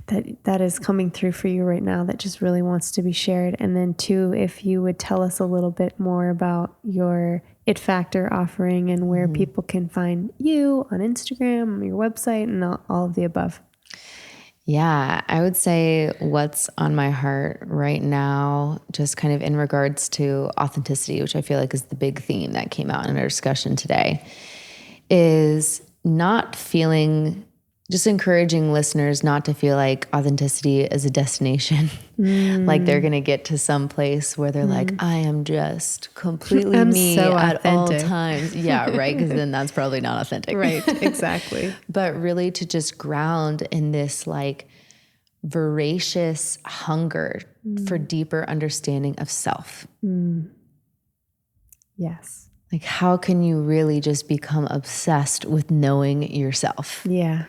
that is coming through for you right now that just really wants to be shared? And then two, if you would tell us a little bit more about your It Factor offering and where people can find you on Instagram, your website, and all of the above. Yeah, I would say what's on my heart right now, just kind of in regards to authenticity, which I feel like is the big theme that came out in our discussion today, is not feeling, just encouraging listeners not to feel like authenticity is a destination. Like they're going to get to some place where they're like, I am just completely I'm me so at all authentic. times. Yeah, right. Because then that's probably not authentic. Right, exactly. But really to just ground in this like voracious hunger for deeper understanding of self. Yes. Like, how can you really just become obsessed with knowing yourself? Yeah.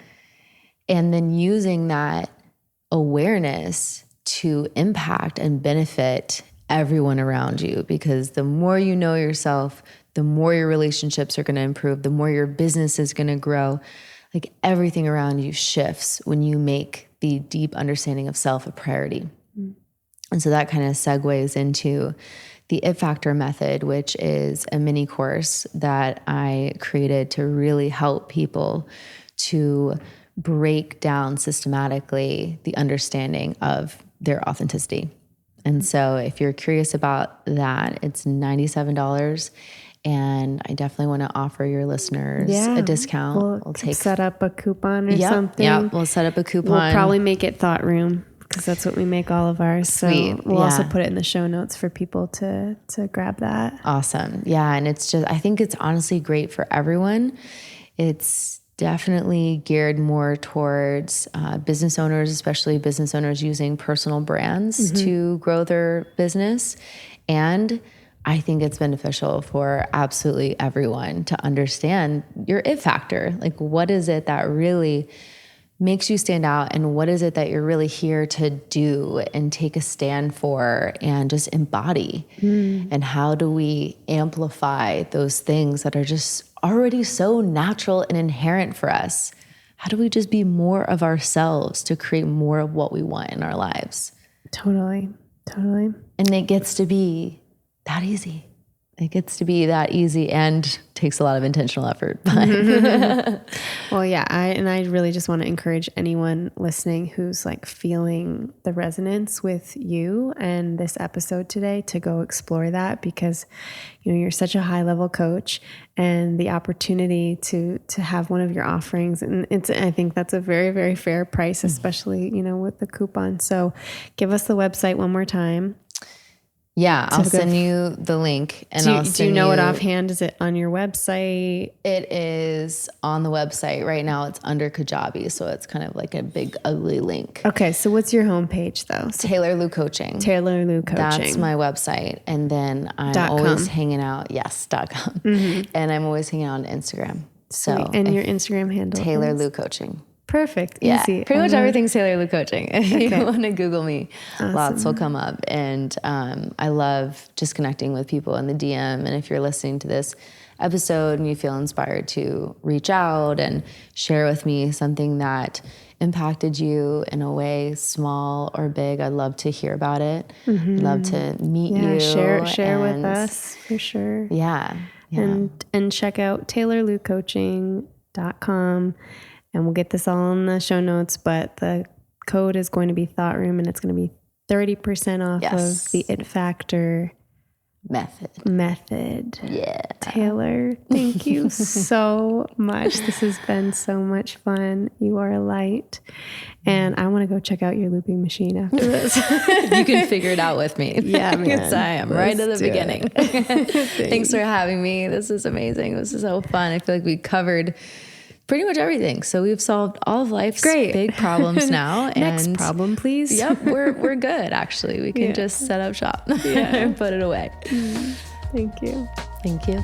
And then using that awareness to impact and benefit everyone around you. Because the more you know yourself, the more your relationships are going to improve, the more your business is going to grow. Like everything around you shifts when you make the deep understanding of self a priority. And so that kind of segues into the It Factor method, which is a mini course that I created to really help people to break down systematically the understanding of their authenticity. And so if you're curious about that, it's $97. And I definitely want to offer your listeners a discount. We'll set up a coupon or something. Yeah, we'll set up a coupon. We'll probably make it THOUGHTROOM, because that's what we make all of ours. Sweet. So we'll also put it in the show notes for people to grab that. Awesome. Yeah. And it's just, I think it's honestly great for everyone. It's definitely geared more towards business owners, especially business owners using personal brands to grow their business. And I think it's beneficial for absolutely everyone to understand your It Factor. Like, what is it that really makes you stand out, and what is it that you're really here to do and take a stand for and just embody? And how do we amplify those things that are just already so natural and inherent for us? How do we just be more of ourselves to create more of what we want in our lives? Totally. And it gets to be that easy. It gets to be that easy and takes a lot of intentional effort. Well, yeah, I really just want to encourage anyone listening who's like feeling the resonance with you and this episode today to go explore that, because you're such a high level coach, and the opportunity to have one of your offerings, and I think that's a very, very fair price, especially with the coupon. So give us the website one more time. Yeah, I'll send you the link. And do you know it offhand? Is it on your website? It is on the website. Right now it's under Kajabi, so it's kind of like a big, ugly link. Okay, so what's your homepage though? Taylor Lou Coaching. Taylor Lou Coaching. That's my website. And then I'm always hanging out. Yes, .com. And I'm always hanging out on Instagram. So, and your Instagram handle? Taylor Lou Coaching. Perfect. Yeah, easy. pretty much everything's Taylor Lou Coaching. If you want to Google me, lots will come up. And I love just connecting with people in the DM. And if you're listening to this episode and you feel inspired to reach out and share with me something that impacted you in a way, small or big, I'd love to hear about it. I'd love to meet you. Share with us for sure. Yeah. And check out TaylorLouCoaching.com. And we'll get this all in the show notes, but the code is going to be THOUGHTROOM, and it's going to be 30% off of the It Factor method. Yeah. Taylor, thank you so much. This has been so much fun. You are a light. And I want to go check out your looping machine after this. You can figure it out with me. Yeah, man. Because I am right at the beginning. Thanks for having me. This is amazing. This is so fun. I feel like we covered pretty much everything. So we've solved all of life's big problems now. Next problem, please. Yep, we're good, actually. We can just set up shop and put it away. Thank you. Thank you.